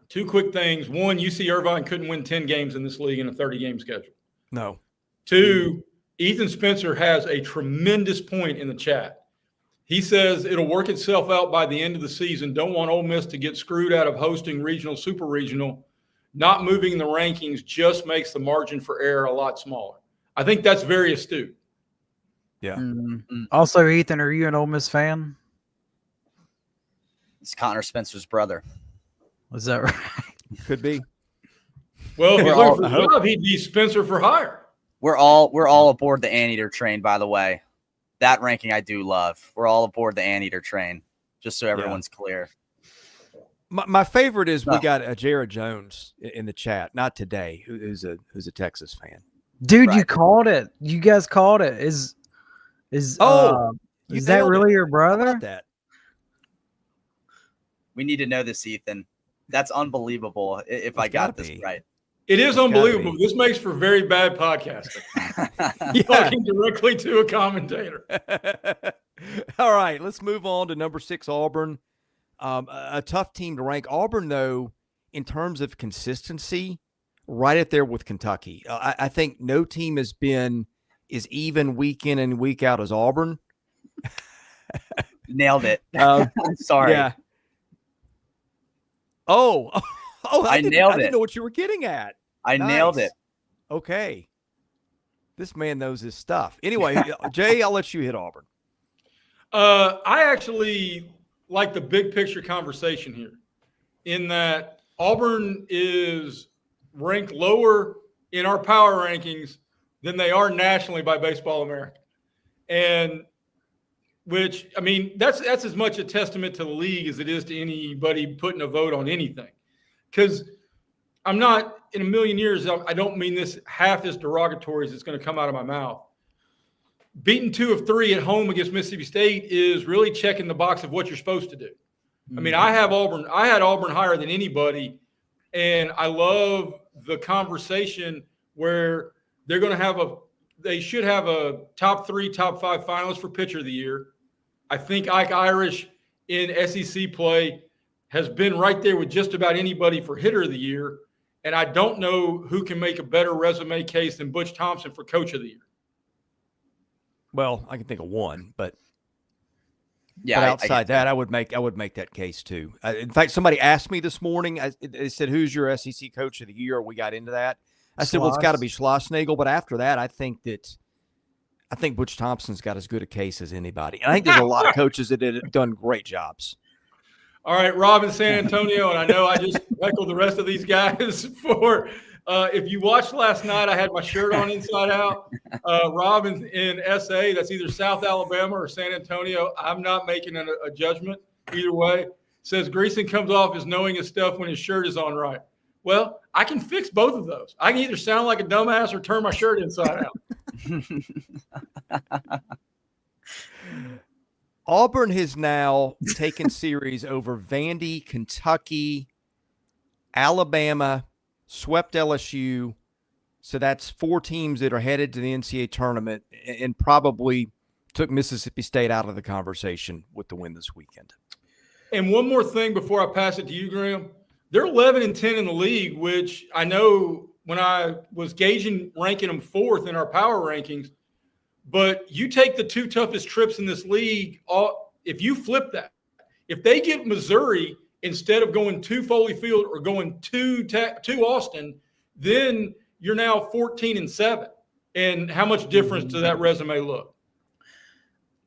C: 2 quick things. 1, UC Irvine couldn't win 10 games in this league in a 30-game schedule.
A: No.
C: 2, Ethan Spencer has a tremendous point in the chat. He says it'll work itself out by the end of the season. Don't want Ole Miss to get screwed out of hosting regional, super regional. Not moving the rankings just makes the margin for error a lot smaller. I think that's very astute.
A: Yeah.
D: Also, Ethan, are you an Ole Miss fan?
B: It's Connor Spencer's brother.
D: Is that right?
A: Could be.
C: Well, if
B: We're
C: he's
B: all-
C: looking for a job, he'd be Spencer for hire.
B: We're all aboard the Anteater train, by the way. That ranking I do love. We're all aboard the Anteater train, just so everyone's clear.
A: My favorite is we got a Jared Jones in the chat, not today, who's a Texas fan.
D: Dude,
B: Right.
D: you called it. You guys called it. Is
A: You
D: that
A: nailed
D: really
A: it.
D: your
A: How
D: brother?
A: about that?
B: We need to know this, Ethan. That's unbelievable if I got this right.
C: It is
A: It's gotta
C: unbelievable.
A: be.
C: This makes for very bad podcasting.
A: Yeah.
C: Talking directly to a commentator.
A: All right, let's move on to number 6, Auburn. A tough team to rank. Auburn, though, in terms of consistency, right up there with Kentucky. I think no team has been as even week in and week out as Auburn.
B: Nailed it. I'm sorry.
A: Yeah. Oh,
B: I nailed
A: I
B: it.
A: didn't know what you were getting at.
B: I nailed
A: Nice.
B: it.
A: Okay. This man knows his stuff. Anyway, Jay, I'll let you hit Auburn.
C: I actually like the big picture conversation here in that Auburn is ranked lower in our power rankings than they are nationally by Baseball America. And which, I mean, that's as much a testament to the league as it is to anybody putting a vote on anything. Because I'm not, in a million years, I don't mean this half as derogatory as it's going to come out of my mouth. Beating 2 of 3 at home against Mississippi State is really checking the box of what you're supposed to do. I mean, I had Auburn higher than anybody, and I love the conversation where they're going to they should have a top 3, top 5 finalist for pitcher of the year. I think Ike Irish in SEC play has been right there with just about anybody for hitter of the year. And I don't know who can make a better resume case than Butch Thompson for coach of the year.
A: Well, I can think of one, but
B: Yeah.
A: but outside that, I would make that case too. In fact, somebody asked me this morning. They said, "Who's your SEC coach of the year?" We got into that. I said, "Well, it's got to be Schlossnagle." But after that, I think Butch Thompson's got as good a case as anybody. And I think there's a lot of coaches that have done great jobs.
C: All right, Rob in San Antonio, and I know I just echoed the rest of these guys for if you watched last night, I had my shirt on inside out. Rob in SA, that's either South Alabama or San Antonio. I'm not making a judgment either way. Says Greason comes off as knowing his stuff when his shirt is on right. Well, I can fix both of those. I can either sound like a dumbass or turn my shirt inside out.
A: Auburn has now taken series over Vandy, Kentucky, Alabama, swept LSU. So that's 4 teams that are headed to the NCAA tournament and probably took Mississippi State out of the conversation with the win this weekend.
C: And one more thing before I pass it to you, Graham. They're 11-10 in the league, which I know when I was ranking them fourth in our power rankings. But you take the 2 toughest trips in this league, if you flip that, if they get Missouri instead of going to Foley Field or going to Austin, then you're now 14-7. And how much difference does that resume look?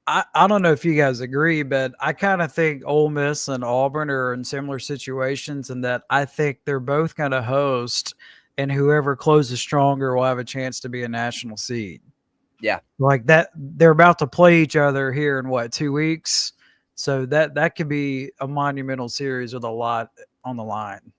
D: I don't know if you guys agree, but I kind of think Ole Miss and Auburn are in similar situations in that I think they're both going to host, and whoever closes stronger will have a chance to be a national seed.
B: Yeah.
D: Like that, they're about to play each other here in 2 weeks. So that could be a monumental series with a lot on the line.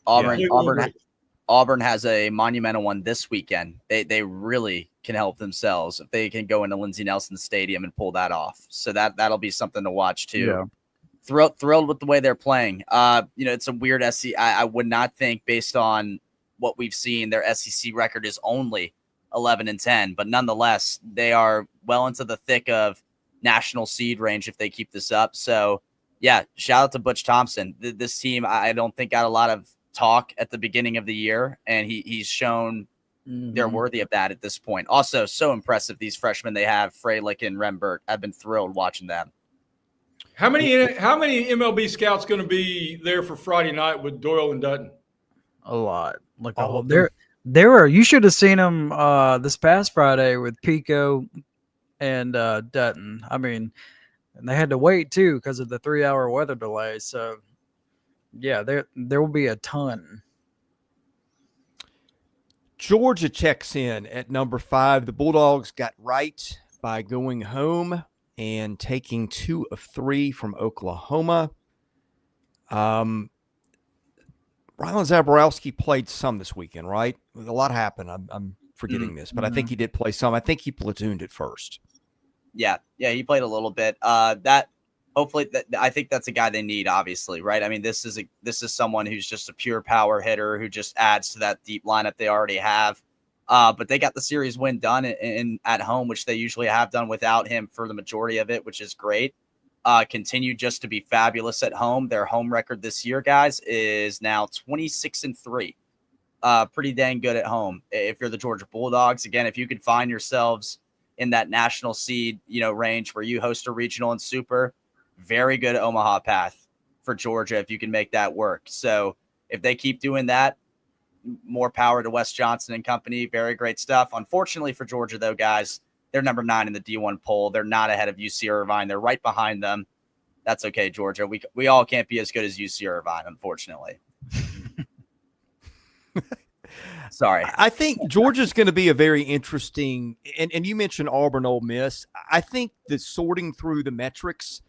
B: Auburn has a monumental one this weekend. They really can help themselves if they can go into Lindsey Nelson Stadium and pull that off. So that'll be something to watch too. Yeah. Thrilled with the way they're playing. It's a weird SEC. I would not think, based on what we've seen, their SEC record is only 11-10, but nonetheless, they are well into the thick of national seed range if they keep this up. So yeah, shout out to Butch Thompson. This team, I don't think, got a lot of talk at the beginning of the year, and he's shown they're worthy of that at this point. Also, so impressive, these freshmen they have, Freilich and Rembert. I've been thrilled watching them.
C: How many MLB scouts going to be there for Friday night with Doyle and Dutton?
D: A lot. Like there were. You should have seen them this past Friday with Pico and Dutton. I mean, and they had to wait too because of the 3-hour weather delay. So yeah, there will be a ton.
A: Georgia checks in at number 5. The Bulldogs got right by going home and taking 2 of 3 from Oklahoma. Rylan Zaborowski played some this weekend, right? A lot happened. I'm forgetting this, but I think he did play some. I think he platooned at first.
B: Yeah, he played a little bit. Hopefully, I think that's a guy they need, obviously, right? I mean, this is someone who's just a pure power hitter who just adds to that deep lineup they already have. But they got the series win done at home, which they usually have done without him for the majority of it, which is great. Continue just to be fabulous at home. Their home record this year, guys, is now 26-3. Pretty dang good at home. If you're the Georgia Bulldogs, again, if you could find yourselves in that national seed, range where you host a regional and super, very good Omaha path for Georgia if you can make that work. So if they keep doing that, more power to Wes Johnson and company. Very great stuff. Unfortunately for Georgia, though, guys, they're number 9 in the D1 poll. They're not ahead of UC Irvine. They're right behind them. That's okay, Georgia. We all can't be as good as UC Irvine, unfortunately. Sorry.
A: I think Georgia's going to be a very interesting, and you mentioned Auburn, Ole Miss. I think that sorting through the metrics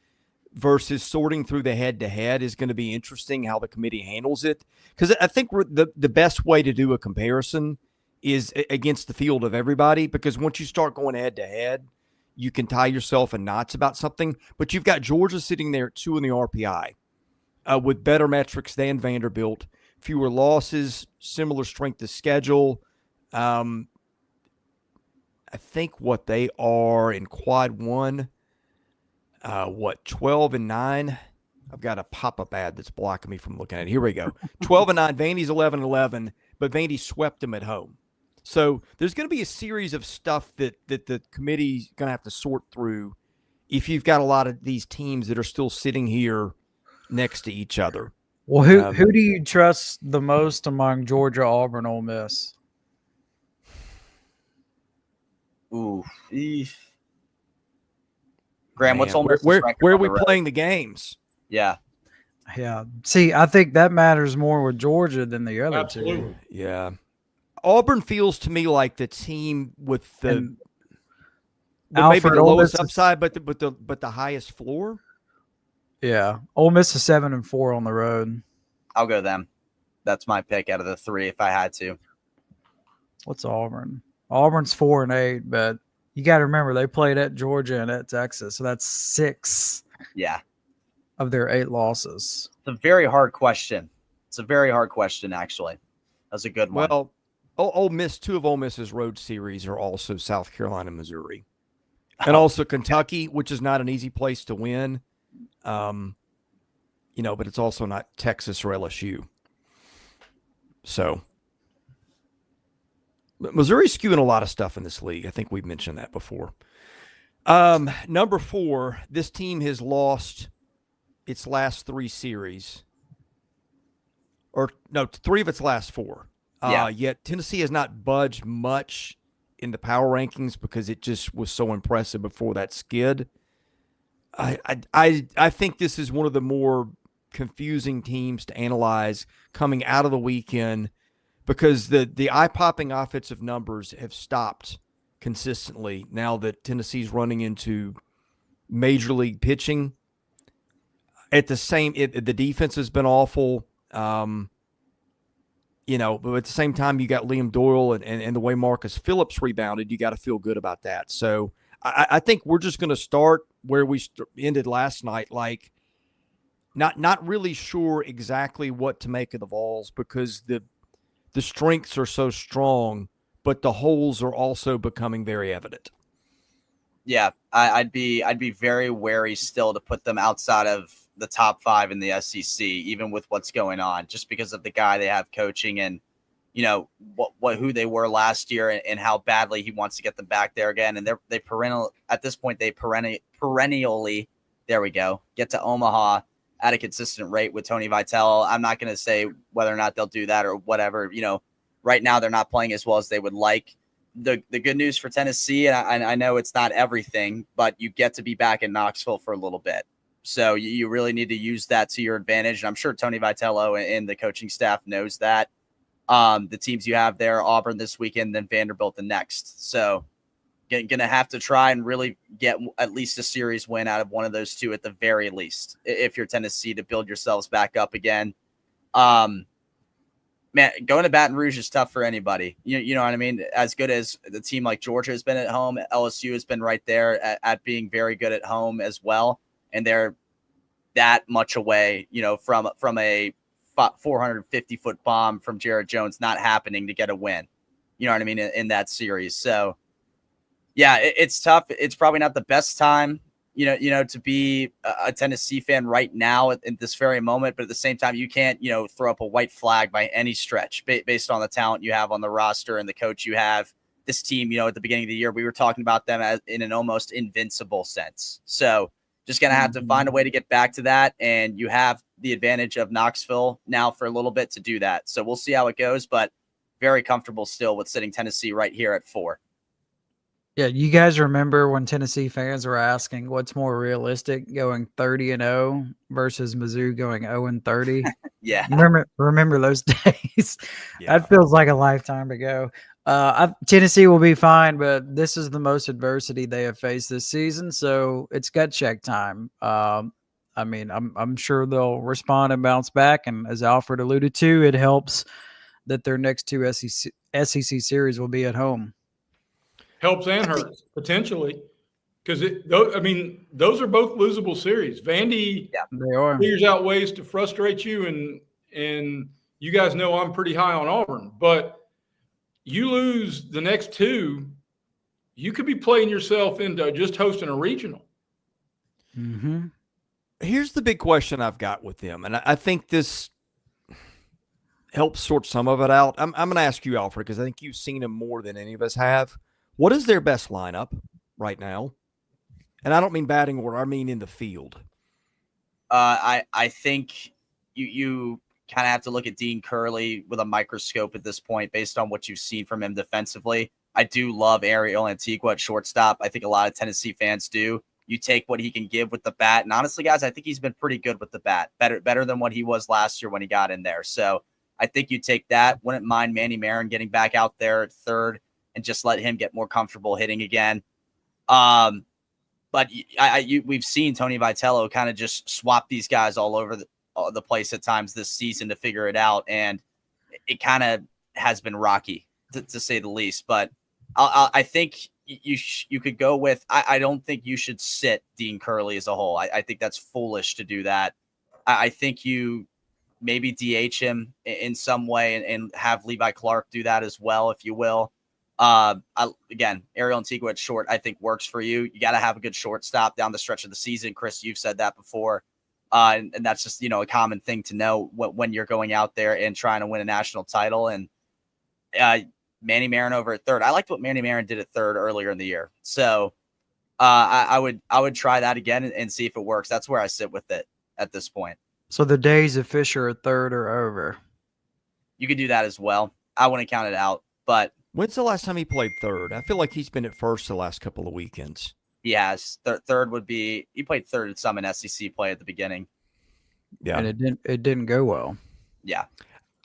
A: versus sorting through the head-to-head is going to be interesting, how the committee handles it. Because I think the best way to do a comparison is against the field of everybody, because once you start going head-to-head, you can tie yourself in knots about something. But you've got Georgia sitting there at 2 in the RPI with better metrics than Vanderbilt, fewer losses, similar strength of schedule. I think what they are in quad 1, 12-9. I've got a pop-up ad that's blocking me from looking at it. Here we go. 12-9. Vandy's 11-11, but Vandy swept them at home. So there's going to be a series of stuff that the committee's going to have to sort through if you've got a lot of these teams that are still sitting here next to each other.
D: Well, who do you trust the most among Georgia, Auburn, Ole Miss?
B: Ooh. Graham, what's Ole Miss's
A: where are we
B: road?
A: playing the games?
B: Yeah.
D: See, I think that matters more with Georgia than the other two.
A: Yeah. Auburn feels to me like the team with the maybe the lowest upside, but the highest floor.
D: Yeah, Ole Miss is 7-4 on the road.
B: I'll go them. That's my pick out of the 3 if I had to.
D: What's Auburn? Auburn's 4-8, but you got to remember they played at Georgia and at Texas, so that's 6.
B: Yeah.
D: Of their 8 losses.
B: It's a very hard question. Actually. That's a good one.
A: Well, Ole Miss, 2 of Ole Miss's road series are also South Carolina, Missouri. And also Kentucky, which is not an easy place to win. But it's also not Texas or LSU. So Missouri's skewing a lot of stuff in this league. I think we've mentioned that before. Number 4, this team has lost its last 3 series. Or no, 3 of its last 4. Yet Tennessee has not budged much in the power rankings because it just was so impressive before that skid. I think this is one of the more confusing teams to analyze coming out of the weekend because the eye-popping offensive numbers have stopped consistently now that Tennessee's running into major league pitching. The defense has been awful. But at the same time, you got Liam Doyle and the way Marcus Phillips rebounded, you got to feel good about that. So I think we're just going to start where we ended last night, like not really sure exactly what to make of the Vols because the strengths are so strong, but the holes are also becoming very evident.
B: Yeah, I'd be very wary still to put them outside of the top 5 in the SEC, even with what's going on, just because of the guy they have coaching and who they were last year and how badly he wants to get them back there again. And they perennially there we go, get to Omaha at a consistent rate with Tony Vitello. I'm not going to say whether or not they'll do that or whatever. Right now they're not playing as well as they would like. The good news for Tennessee, and I know it's not everything, but you get to be back in Knoxville for a little bit. So you really need to use that to your advantage. And I'm sure Tony Vitello and the coaching staff knows that. The teams you have there, Auburn this weekend, then Vanderbilt the next. So going to have to try and really get at least a series win out of one of those 2 at the very least, if you're Tennessee, to build yourselves back up again. Man, going to Baton Rouge is tough for anybody. You know what I mean? As good as the team like Georgia has been at home, LSU has been right there at being very good at home as well. And they're that much away, from a 450-foot bomb from Jared Jones not happening to get a win. You know what I mean? In that series. So, yeah, it's tough. It's probably not the best time, to be a Tennessee fan right now at this very moment. But at the same time, you can't, throw up a white flag by any stretch based on the talent you have on the roster and the coach you have. This team, at the beginning of the year, we were talking about them as in an almost invincible sense. So just going to have to find a way to get back to that. And you have the advantage of Knoxville now for a little bit to do that. So we'll see how it goes, but very comfortable still with sitting Tennessee right here at 4.
D: Yeah, you guys remember when Tennessee fans were asking what's more realistic, going 30-0 versus Mizzou going 0-30?
B: Yeah.
D: Remember those days?
A: Yeah.
D: That feels like a lifetime ago. Tennessee will be fine, but this is the most adversity they have faced this season, so it's gut check time. I'm sure they'll respond and bounce back, and as Alfred alluded to, it helps that their next 2 SEC series will be at home.
C: Helps and hurts potentially because those are both losable series. Vandy
D: They are.
C: figures out ways to frustrate you, and you guys know I'm pretty high on Auburn, but you lose the next 2, you could be playing yourself into just hosting a regional.
D: Mm-hmm.
A: Here's the big question I've got with them, and I think this helps sort some of it out. I'm going to ask you, Alfred, because I think you've seen them more than any of us have. What is their best lineup right now? And I don't mean batting order, I mean in the field.
B: I think you kind of have to look at Dean Curley with a microscope at this point based on what you've seen from him defensively. I do love Ariel Antigua at shortstop. I think a lot of Tennessee fans do. You take what he can give with the bat. And honestly, guys, I think he's been pretty good with the bat. Better than what he was last year when he got in there. So I think you take that. Wouldn't mind Manny Marin getting back out there at third and just let him get more comfortable hitting again. But we've seen Tony Vitello kind of just swap these guys all over the place at times this season to figure it out. And it kind of has been rocky, to say the least. But I think you could go with – I don't think you should sit Dean Curley as a whole. I think that's foolish to do that. I think you maybe DH him in some way and have Levi Clark do that as well, if you will. Again, Ariel Antigua at short, I think works for you. You got to have a good shortstop down the stretch of the season. Chris, you've said that before. And that's just, a common thing to know when you're going out there and trying to win a national title. And Manny Marin over at third. I liked what Manny Marin did at third earlier in the year. So I would try that again and see if it works. That's where I sit with it at this point.
D: So the days of Fisher at third are over.
B: You could do that as well. I wouldn't count it out, but
A: when's the last time he played third? I feel like he's been at first the last couple of weekends.
B: He has. Third would be – he played third at some in SEC play at the beginning.
A: Yeah.
D: And it didn't go well.
B: Yeah.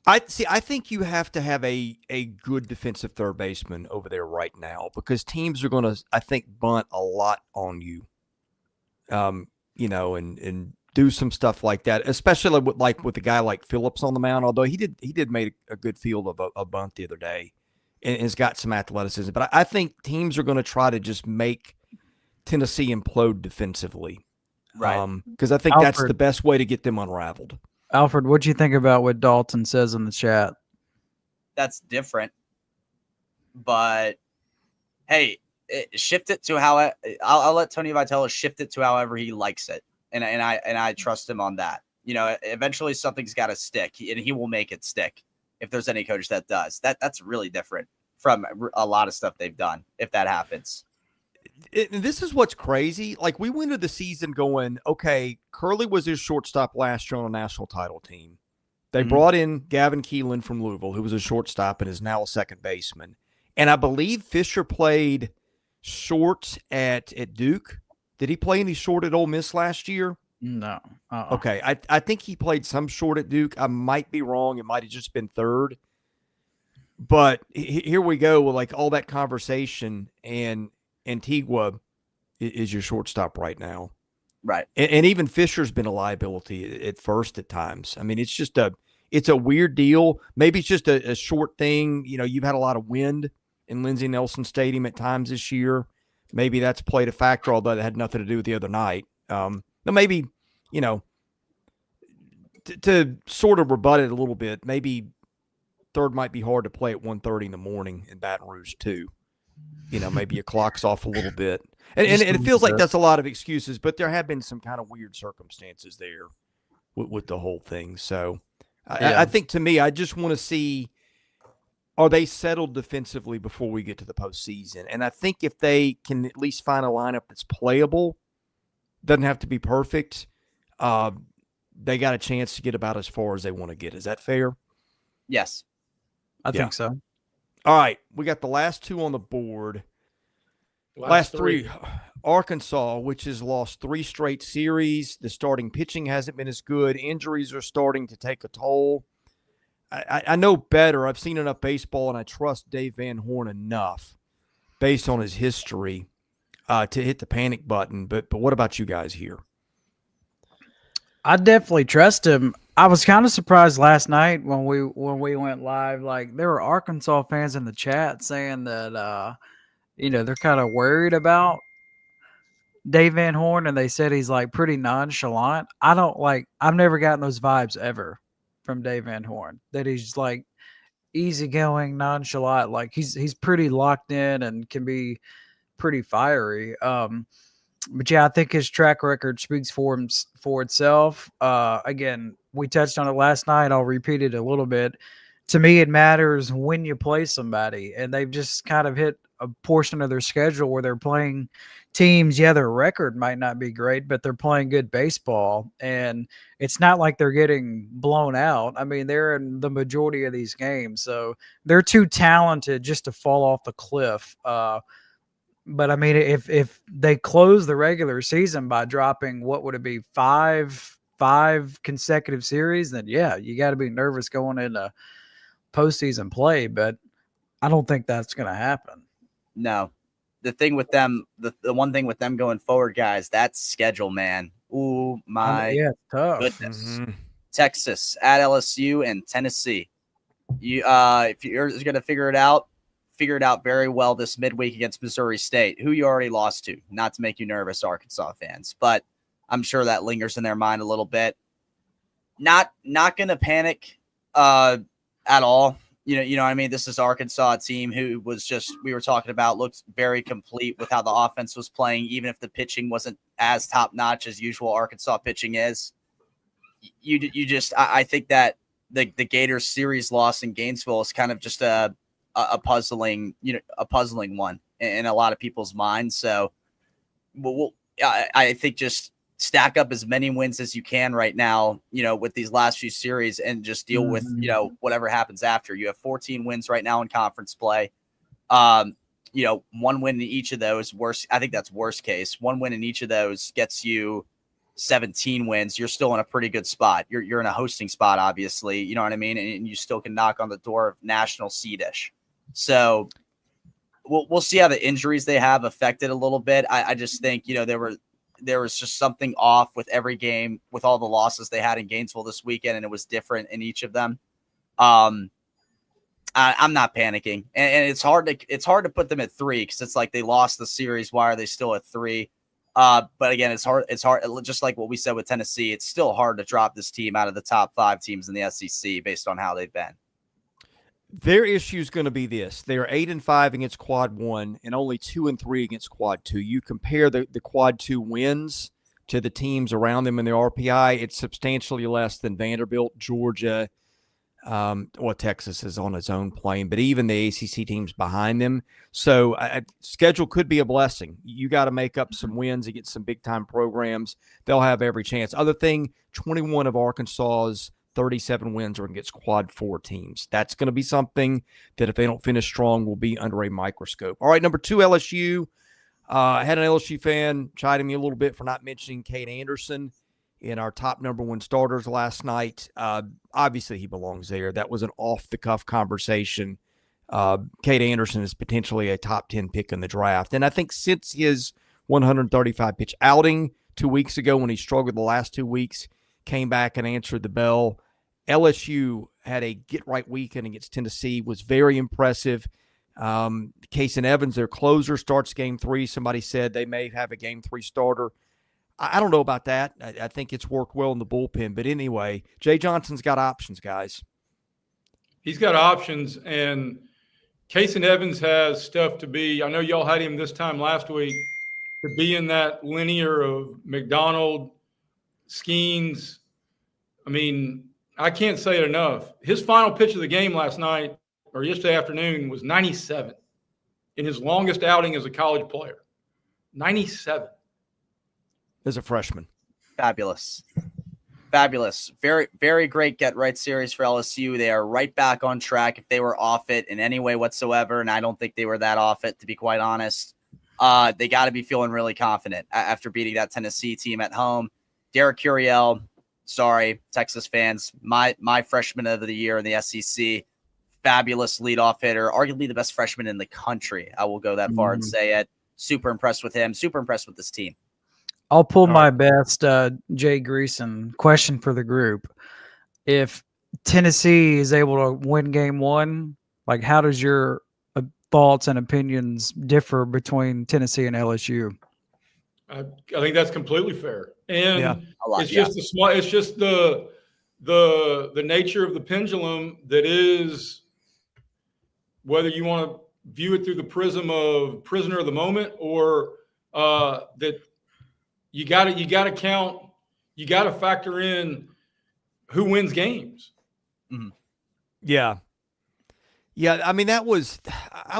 A: I think you have to have a good defensive third baseman over there right now because teams are going to, I think, bunt a lot on you, and do some stuff like that, especially with a guy like Phillips on the mound, although he did make a good field of a bunt the other day and has got some athleticism. But I think teams are going to try to just make Tennessee implode defensively.
B: Right.
A: Because I think that's the best way to get them unraveled.
D: Alfred, what do you think about what Dalton says in the chat?
B: That's different. But, hey, shift it to how I'll let Tony Vitello shift it to however he likes it. And I trust him on that. Eventually something's got to stick, and he will make it stick if there's any coach that does. That's really different from a lot of stuff they've done if that happens.
A: This is what's crazy. Like, we went into the season going, okay, Curley was his shortstop last year on a national title team. They brought in Gavin Keelan from Louisville, who was a shortstop and is now a second baseman. And I believe Fisher played short at Duke. Did he play any short at Ole Miss last year?
D: No.
A: Okay. I think he played some short at Duke. I might be wrong. It might have just been third. But here we go with like all that conversation, and Antigua is your shortstop right now.
B: Right.
A: And even Fisher's been a liability at first at times. I mean, it's a weird deal. Maybe it's just a short thing. You've had a lot of wind in Lindsey Nelson Stadium at times this year. Maybe that's played a factor, although that had nothing to do with the other night. But maybe, to sort of rebut it a little bit, maybe third might be hard to play at 1:30 in the morning in Baton Rouge too. Maybe your clock's off a little bit. And it feels like that's a lot of excuses, but there have been some kind of weird circumstances there with the whole thing. So I think, to me, I just want to see, are they settled defensively before we get to the postseason? And I think if they can at least find a lineup that's playable, doesn't have to be perfect, they got a chance to get about as far as they want to get. Is that fair?
B: Yes.
D: I think so.
A: All right, we got the last two on the board. Last three. Arkansas, which has lost 3 straight series. The starting pitching hasn't been as good. Injuries are starting to take a toll. I know better. I've seen enough baseball, and I trust Dave Van Horn enough, based on his history, to hit the panic button. But what about you guys here?
D: I definitely trust him. I was kind of surprised last night when we went live. Like, there were Arkansas fans in the chat saying that they're kind of worried about Dave Van Horn, and they said he's like pretty nonchalant. I've never gotten those vibes ever from Dave Van Horn, that he's like easygoing, nonchalant. Like, he's pretty locked in and can be pretty fiery. But yeah, I think his track record speaks for itself. Again, we touched on it last night. I'll repeat it a little bit. To me, it matters when you play somebody, and they've just kind of hit a portion of their schedule where they're playing teams. Yeah, their record might not be great, but they're playing good baseball, and it's not like they're getting blown out. I mean, they're in the majority of these games, so they're too talented just to fall off the cliff. But I mean, if they close the regular season by dropping, what would it be, five consecutive series, then yeah, you got to be nervous going into postseason play. But I don't think that's going to happen.
B: No, the thing with them, the one thing with them going forward, guys, that's schedule, man. Ooh, my
D: tough.
B: goodness. Texas at LSU and Tennessee. If you're going to figure it out very well this midweek against Missouri State, who you already lost to. Not to make you nervous, Arkansas fans, but I'm sure that lingers in their mind a little bit. Not going to panic at all. You know what I mean? This is Arkansas, a team who was just, we were talking about, looked very complete with how the offense was playing, even if the pitching wasn't as top notch as usual Arkansas pitching is. I think that the Gators series loss in Gainesville is kind of just a puzzling one in a lot of people's minds. So I think just stack up as many wins as you can right now, with these last few series, and just deal with, whatever happens after. You have 14 wins right now in conference play. One win in each of those, I think that's worst case. One win in each of those gets you 17 wins. You're still in a pretty good spot. You're in a hosting spot, obviously, you know what I mean? And you still can knock on the door of national seed-ish. So we'll see how the injuries they have affected a little bit. I just think, there was just something off with every game, with all the losses they had in Gainesville this weekend, and it was different in each of them. I'm not panicking, and it's hard to put them at 3, because it's like they lost the series. Why are they still at 3? But again, it's hard. Just like what we said with Tennessee, it's still hard to drop this team out of the top 5 teams in the SEC based on how they've been.
A: Their issue is going to be this: they are 8-5 against Quad 1 and only 2-3 against Quad 2. You compare the Quad 2 wins to the teams around them in their RPI, it's substantially less than Vanderbilt, Georgia. Texas is on its own plane, but even the ACC teams behind them. So schedule could be a blessing. You got to make up some wins and get some big-time programs. They'll have every chance. Other thing, 21 of Arkansas's 37 wins are against Quad 4 teams. That's going to be something that, if they don't finish strong, will be under a microscope. All right, number 2, LSU. I had an LSU fan chiding me a little bit for not mentioning Cade Anderson in our top number 1 starters last night. Obviously, he belongs there. That was an off-the-cuff conversation. Cade Anderson is potentially a top 10 pick in the draft. And I think since his 135-pitch outing 2 weeks ago, when he struggled the last 2 weeks, came back and answered the bell. LSU had a get-right weekend against Tennessee, was very impressive. Casey Evans, their closer, starts Game 3. Somebody said they may have a Game 3 starter. I don't know about that. I think it's worked well in the bullpen. But anyway, Jay Johnson's got options, guys.
C: He's got options, and Casey Evans has stuff to be. I know y'all had him this time last week to be in that linear of McDonald, Skeens. I mean, I can't say it enough. His final pitch of the game last night, or yesterday afternoon, was 97 in his longest outing as a college player. 97.
A: As a freshman.
B: Fabulous. Very, very great get-right series for LSU. They are right back on track if they were off it in any way whatsoever, and I don't think they were that off it, to be quite honest. They got to be feeling really confident after beating that Tennessee team at home. Derek Curiel, sorry, Texas fans, my freshman of the year in the SEC, fabulous leadoff hitter, arguably the best freshman in the country. I will go that far and say it. Super impressed with him. Super impressed with this team.
D: I'll pull my best Jay Greason question for the group. If Tennessee is able to win Game 1, like, how does your thoughts and opinions differ between Tennessee and LSU?
C: I think that's completely fair, and it's just the nature of the pendulum that is, whether you want to view it through the prism of prisoner of the moment, or that you got to count, you got to factor in who wins games.
A: Mm-hmm. Yeah. I mean, I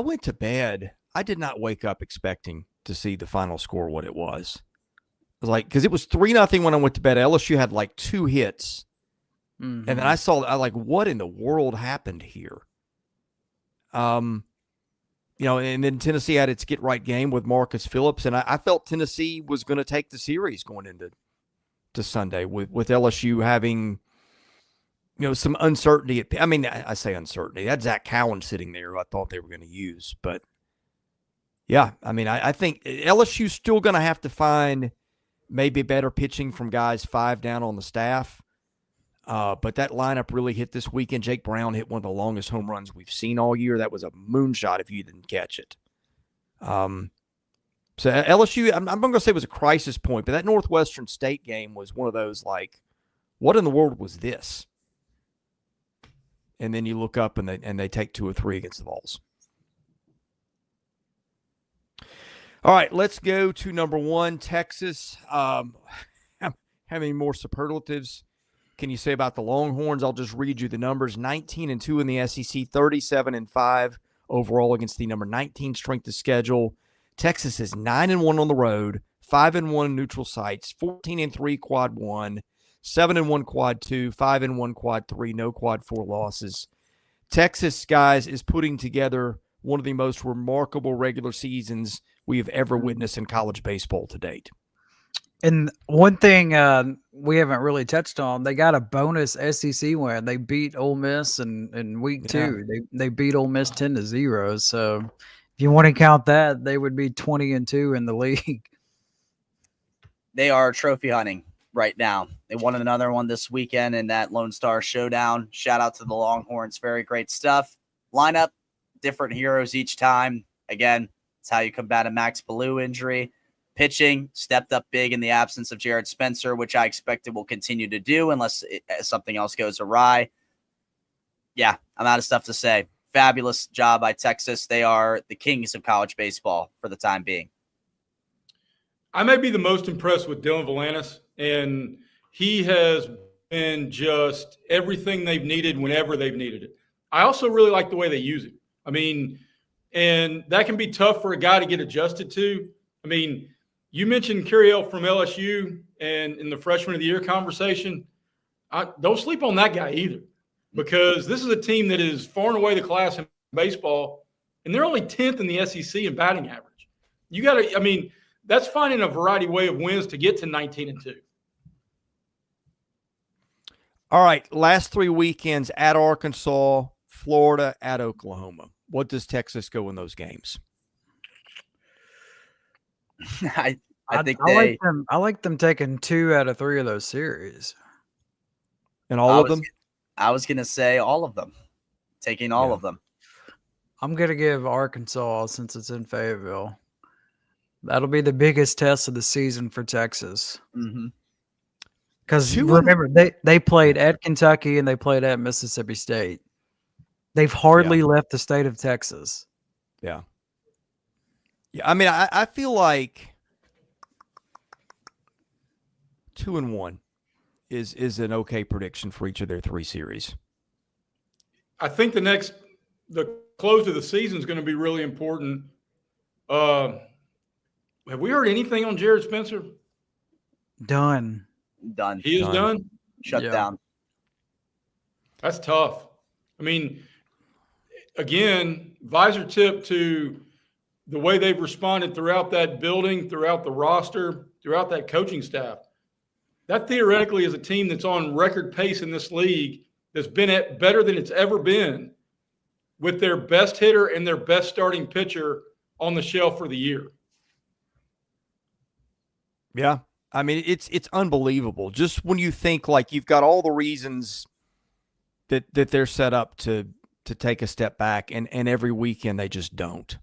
A: went to bed. I did not wake up expecting to see the final score what it was. It was like, because it was 3-0 when I went to bed. LSU had like 2 hits. Mm-hmm. And then I like, what in the world happened here? And then Tennessee had its get-right game with Marcus Phillips, and I felt Tennessee was going to take the series going into Sunday with LSU having, some uncertainty. I say uncertainty. That's Zach Cowan sitting there who I thought they were going to use. But, yeah, I think LSU's still going to have to find maybe better pitching from guys 5 down on the staff. But that lineup really hit this weekend. Jake Brown hit one of the longest home runs we've seen all year. That was a moonshot if you didn't catch it. So LSU, I'm not going to say it was a crisis point, but that Northwestern State game was one of those, like, what in the world was this? and then you look up and they take 2 or 3 against the Vols. All right, let's go to number 1, Texas. How many more superlatives can you say about the Longhorns? I'll just read you the numbers. 19-2 in the SEC, 37-5 overall against the number 19 strength of schedule. Texas is 9-1 on the road, 5-1 in neutral sites, 14-3 quad 1, 7-1 quad 2, 5-1 quad 3, no quad 4 losses. Texas, guys, is putting together one of the most remarkable regular seasons we have ever witnessed in college baseball to date.
D: And one thing we haven't really touched on, they got a bonus SEC win. They beat Ole Miss in week 2. They beat Ole Miss 10-0. So if you want to count that, they would be 20-2 in the league.
B: They are trophy hunting right now. They won another one this weekend in that Lone Star Showdown. Shout out to the Longhorns. Very great stuff. Lineup, different heroes each time. Again, it's how you combat a Max Ballou injury. Pitching stepped up big in the absence of Jared Spencer, which I expect it will continue to do unless something else goes awry. Yeah, I'm out of stuff to say. Fabulous job by Texas. They are the kings of college baseball for the time being.
C: I may be the most impressed with Dylan Valanis, and he has been just everything they've needed whenever they've needed it. I also really like the way they use him. I mean, and that can be tough for a guy to get adjusted to. I mean, you mentioned Curiel from LSU and in the freshman of the year conversation. Don't sleep on that guy either, because this is a team that is far and away the class in baseball, and they're only 10th in the SEC in batting average. You got to, I mean, that's finding a variety way of wins to get to 19-2.
A: All right, last 3 weekends at Arkansas, Florida, at Oklahoma. What does Texas go in those games?
B: I think
D: I like them taking 2 out of 3 of those series.
A: And all of them?
B: I was going to say all of them. Taking all of them.
D: I'm going to give Arkansas, since it's in Fayetteville. That'll be the biggest test of the season for Texas. Because remember, they played at Kentucky and they played at Mississippi State. They've hardly left the state of Texas.
A: Yeah. Yeah, I mean, I feel like 2-1 is an okay prediction for each of their 3 series.
C: I think the close of the season is going to be really important. Have we heard anything on Jared Spencer?
D: Done.
C: He is done?
B: Shut down.
C: That's tough. I mean, again, visor tip to the way they've responded throughout that building, throughout the roster, throughout that coaching staff. That theoretically is a team that's on record pace in this league, that's been at better than it's ever been, with their best hitter and their best starting pitcher on the shelf for the year.
A: Yeah. I mean, it's unbelievable. Just when you think like you've got all the reasons that they're set up to take a step back, and every weekend they just don't.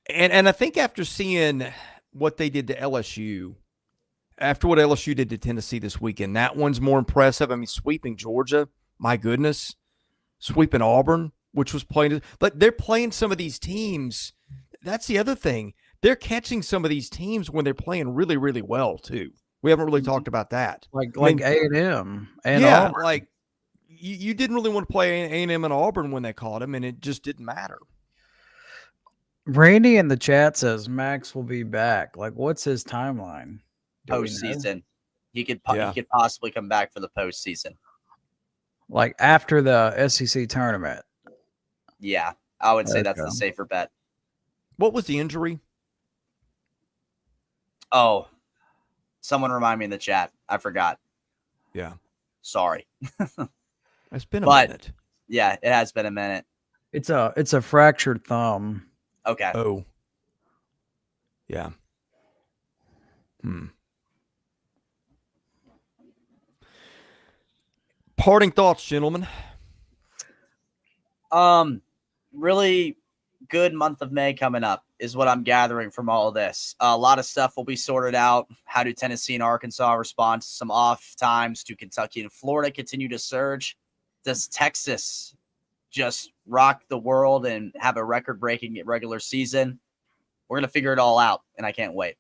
A: And I think after seeing what they did to LSU, after what LSU did to Tennessee this weekend, that one's more impressive. I mean, sweeping Georgia, my goodness. Sweeping Auburn, which was playing. But they're playing some of these teams. That's the other thing. They're catching some of these teams when they're playing really, really well, too. We haven't really talked about that.
D: Like A&M. And
A: yeah,
D: Auburn.
A: like you didn't really want to play A&M and Auburn when they caught them, and it just didn't matter.
D: Randy in the chat says Max will be back. Like, what's his timeline?
B: Postseason. He could possibly come back for the postseason.
D: Like after the SEC tournament.
B: Yeah, I would say that's the safer bet.
A: What was the injury?
B: Oh, someone remind me in the chat. I forgot.
A: Yeah.
B: Sorry.
A: It's been a minute.
B: Yeah, it has been a minute.
D: It's a fractured thumb.
B: Okay.
A: Oh. Yeah. Parting thoughts, gentlemen.
B: Really good month of May coming up. is what I'm gathering from all of this. A lot of stuff will be sorted out. How do Tennessee and Arkansas respond to some off times? Do Kentucky and Florida continue to surge? Does Texas just rock the world and have a record-breaking regular season? We're going to figure it all out, and I can't wait.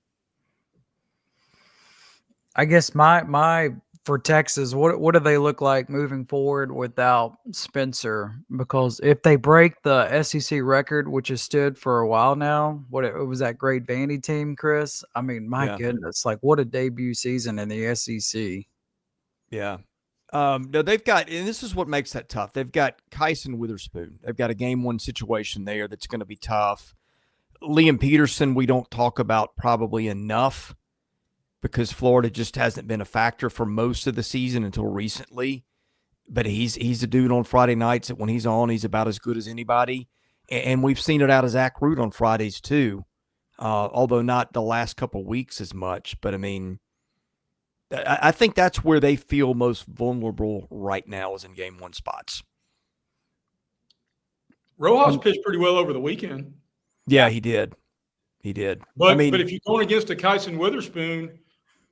D: I guess my for Texas, what do they look like moving forward without Spencer? Because if they break the SEC record, which has stood for a while now, it was that great Vandy team, Chris? I mean, my goodness, like what a debut season in the SEC.
A: Yeah. No, they've got, and this is what makes that tough. They've got Kyson Witherspoon. They've got a game one situation there that's going to be tough. Liam Peterson, we don't talk about probably enough, because Florida just hasn't been a factor for most of the season until recently. But he's a dude on Friday nights that when he's on, he's about as good as anybody. And we've seen it out of Zach Root on Fridays too, although not the last couple of weeks as much. But, I mean, I think that's where they feel most vulnerable right now is in game one spots.
C: Rojas pitched pretty well over the weekend.
A: Yeah, he did. He did.
C: But if you're going against a Kyson Witherspoon,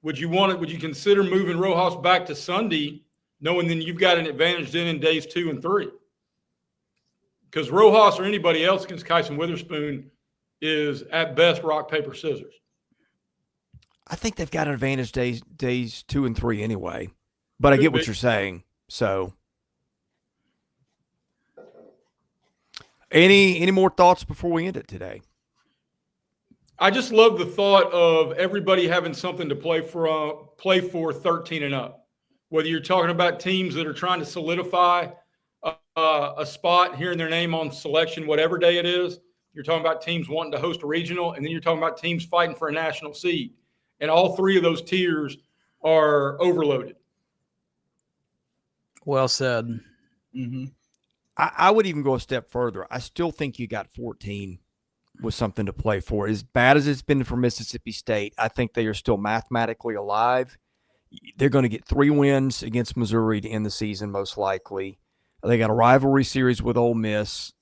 C: would you consider moving Rojas back to Sunday, knowing then you've got an advantage then in days 2 and 3? Because Rojas or anybody else against Kyson Witherspoon is at best rock, paper, scissors.
A: I think they've got an advantage days 2 and 3 anyway. But I get what you're saying. So, any more thoughts before we end it today?
C: I just love the thought of everybody having something to play for 13 and up. Whether you're talking about teams that are trying to solidify a spot, hearing their name on selection, whatever day it is, you're talking about teams wanting to host a regional, and then you're talking about teams fighting for a national seed. And all three of those tiers are overloaded.
D: Well said.
B: Mm-hmm.
A: I would even go a step further. I still think you got 14 with something to play for. As bad as it's been for Mississippi State, I think they are still mathematically alive. They're going to get 3 wins against Missouri to end the season, most likely. They got a rivalry series with Ole Miss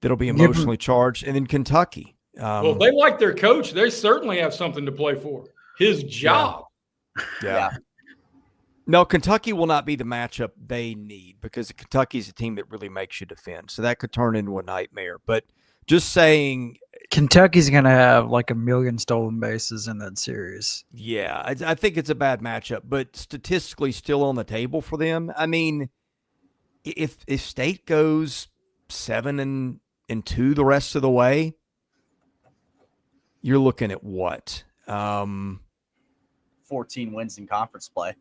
A: that'll be emotionally charged. And then Kentucky.
C: Well, if they like their coach, they certainly have something to play for. His job.
A: Yeah. No, Kentucky will not be the matchup they need, because Kentucky's a team that really makes you defend. So that could turn into a nightmare. But just saying,
D: Kentucky's going to have like 1 million stolen bases in that series.
A: Yeah, I think it's a bad matchup, but statistically still on the table for them. I mean, if State goes 7-2 the rest of the way, you're looking at what?
B: 14 wins in conference play.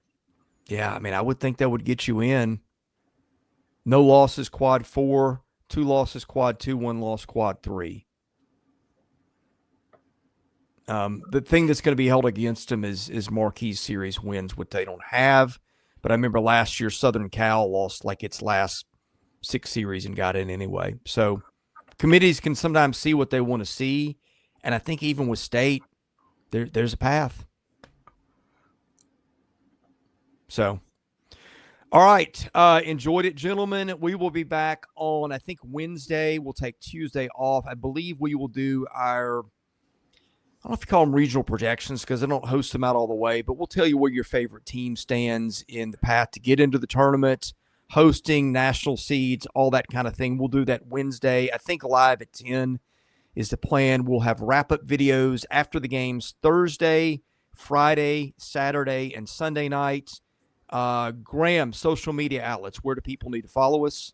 A: Yeah, I mean, I would think that would get you in. No losses, quad 4. 2 losses, quad 2, 1 loss, quad 3. The thing that's going to be held against them is Marquis Series wins, what they don't have. But I remember last year Southern Cal lost like its last 6 series and got in anyway. So committees can sometimes see what they want to see. And I think even with State, there's a path. So, all right. Enjoyed it, gentlemen. We will be back on, I think, Wednesday. We'll take Tuesday off. I believe we will do our, I don't know if you call them regional projections, because I don't host them out all the way, but we'll tell you where your favorite team stands in the path to get into the tournament, hosting, national seeds, all that kind of thing. We'll do that Wednesday. I think live at 10 is the plan. We'll have wrap-up videos after the games Thursday, Friday, Saturday, and Sunday night. Graham, social media outlets, where do people need to follow us?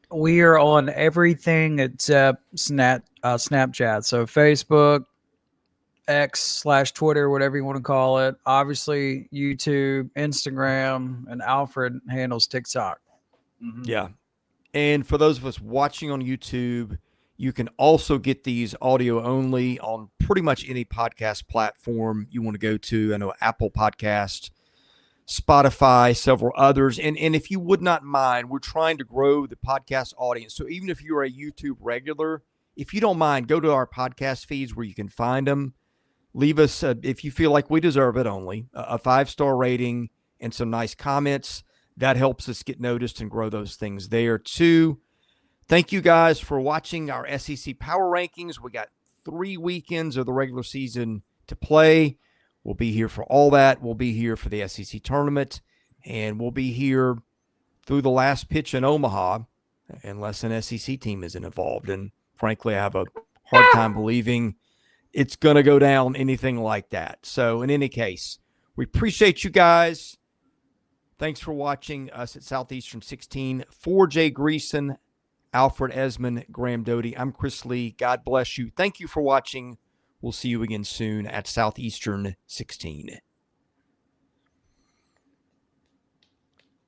D: We are on everything except Snapchat. So Facebook, X/Twitter, whatever you want to call it. Obviously, YouTube, Instagram, and Alfred handles TikTok.
B: Mm-hmm.
A: Yeah. And for those of us watching on YouTube, you can also get these audio only on pretty much any podcast platform you want to go to. I know Apple Podcast, Spotify, several others. And if you would not mind, we're trying to grow the podcast audience. So even if you're a YouTube regular, if you don't mind, go to our podcast feeds where you can find them. Leave us, if you feel like we deserve it, only a 5-star rating and some nice comments. That helps us get noticed and grow those things there too. Thank you guys for watching our SEC Power Rankings. We got 3 weekends of the regular season to play. We'll be here for all that. We'll be here for the SEC tournament, and we'll be here through the last pitch in Omaha, unless an SEC team isn't involved. And frankly, I have a hard time believing it's going to go down anything like that. So in any case, we appreciate you guys. Thanks for watching us at Southeastern 16. For Jay Greason, Alfred Esmond, Graham Doty, I'm Chris Lee. God bless you. Thank you for watching. We'll see you again soon at Southeastern 16.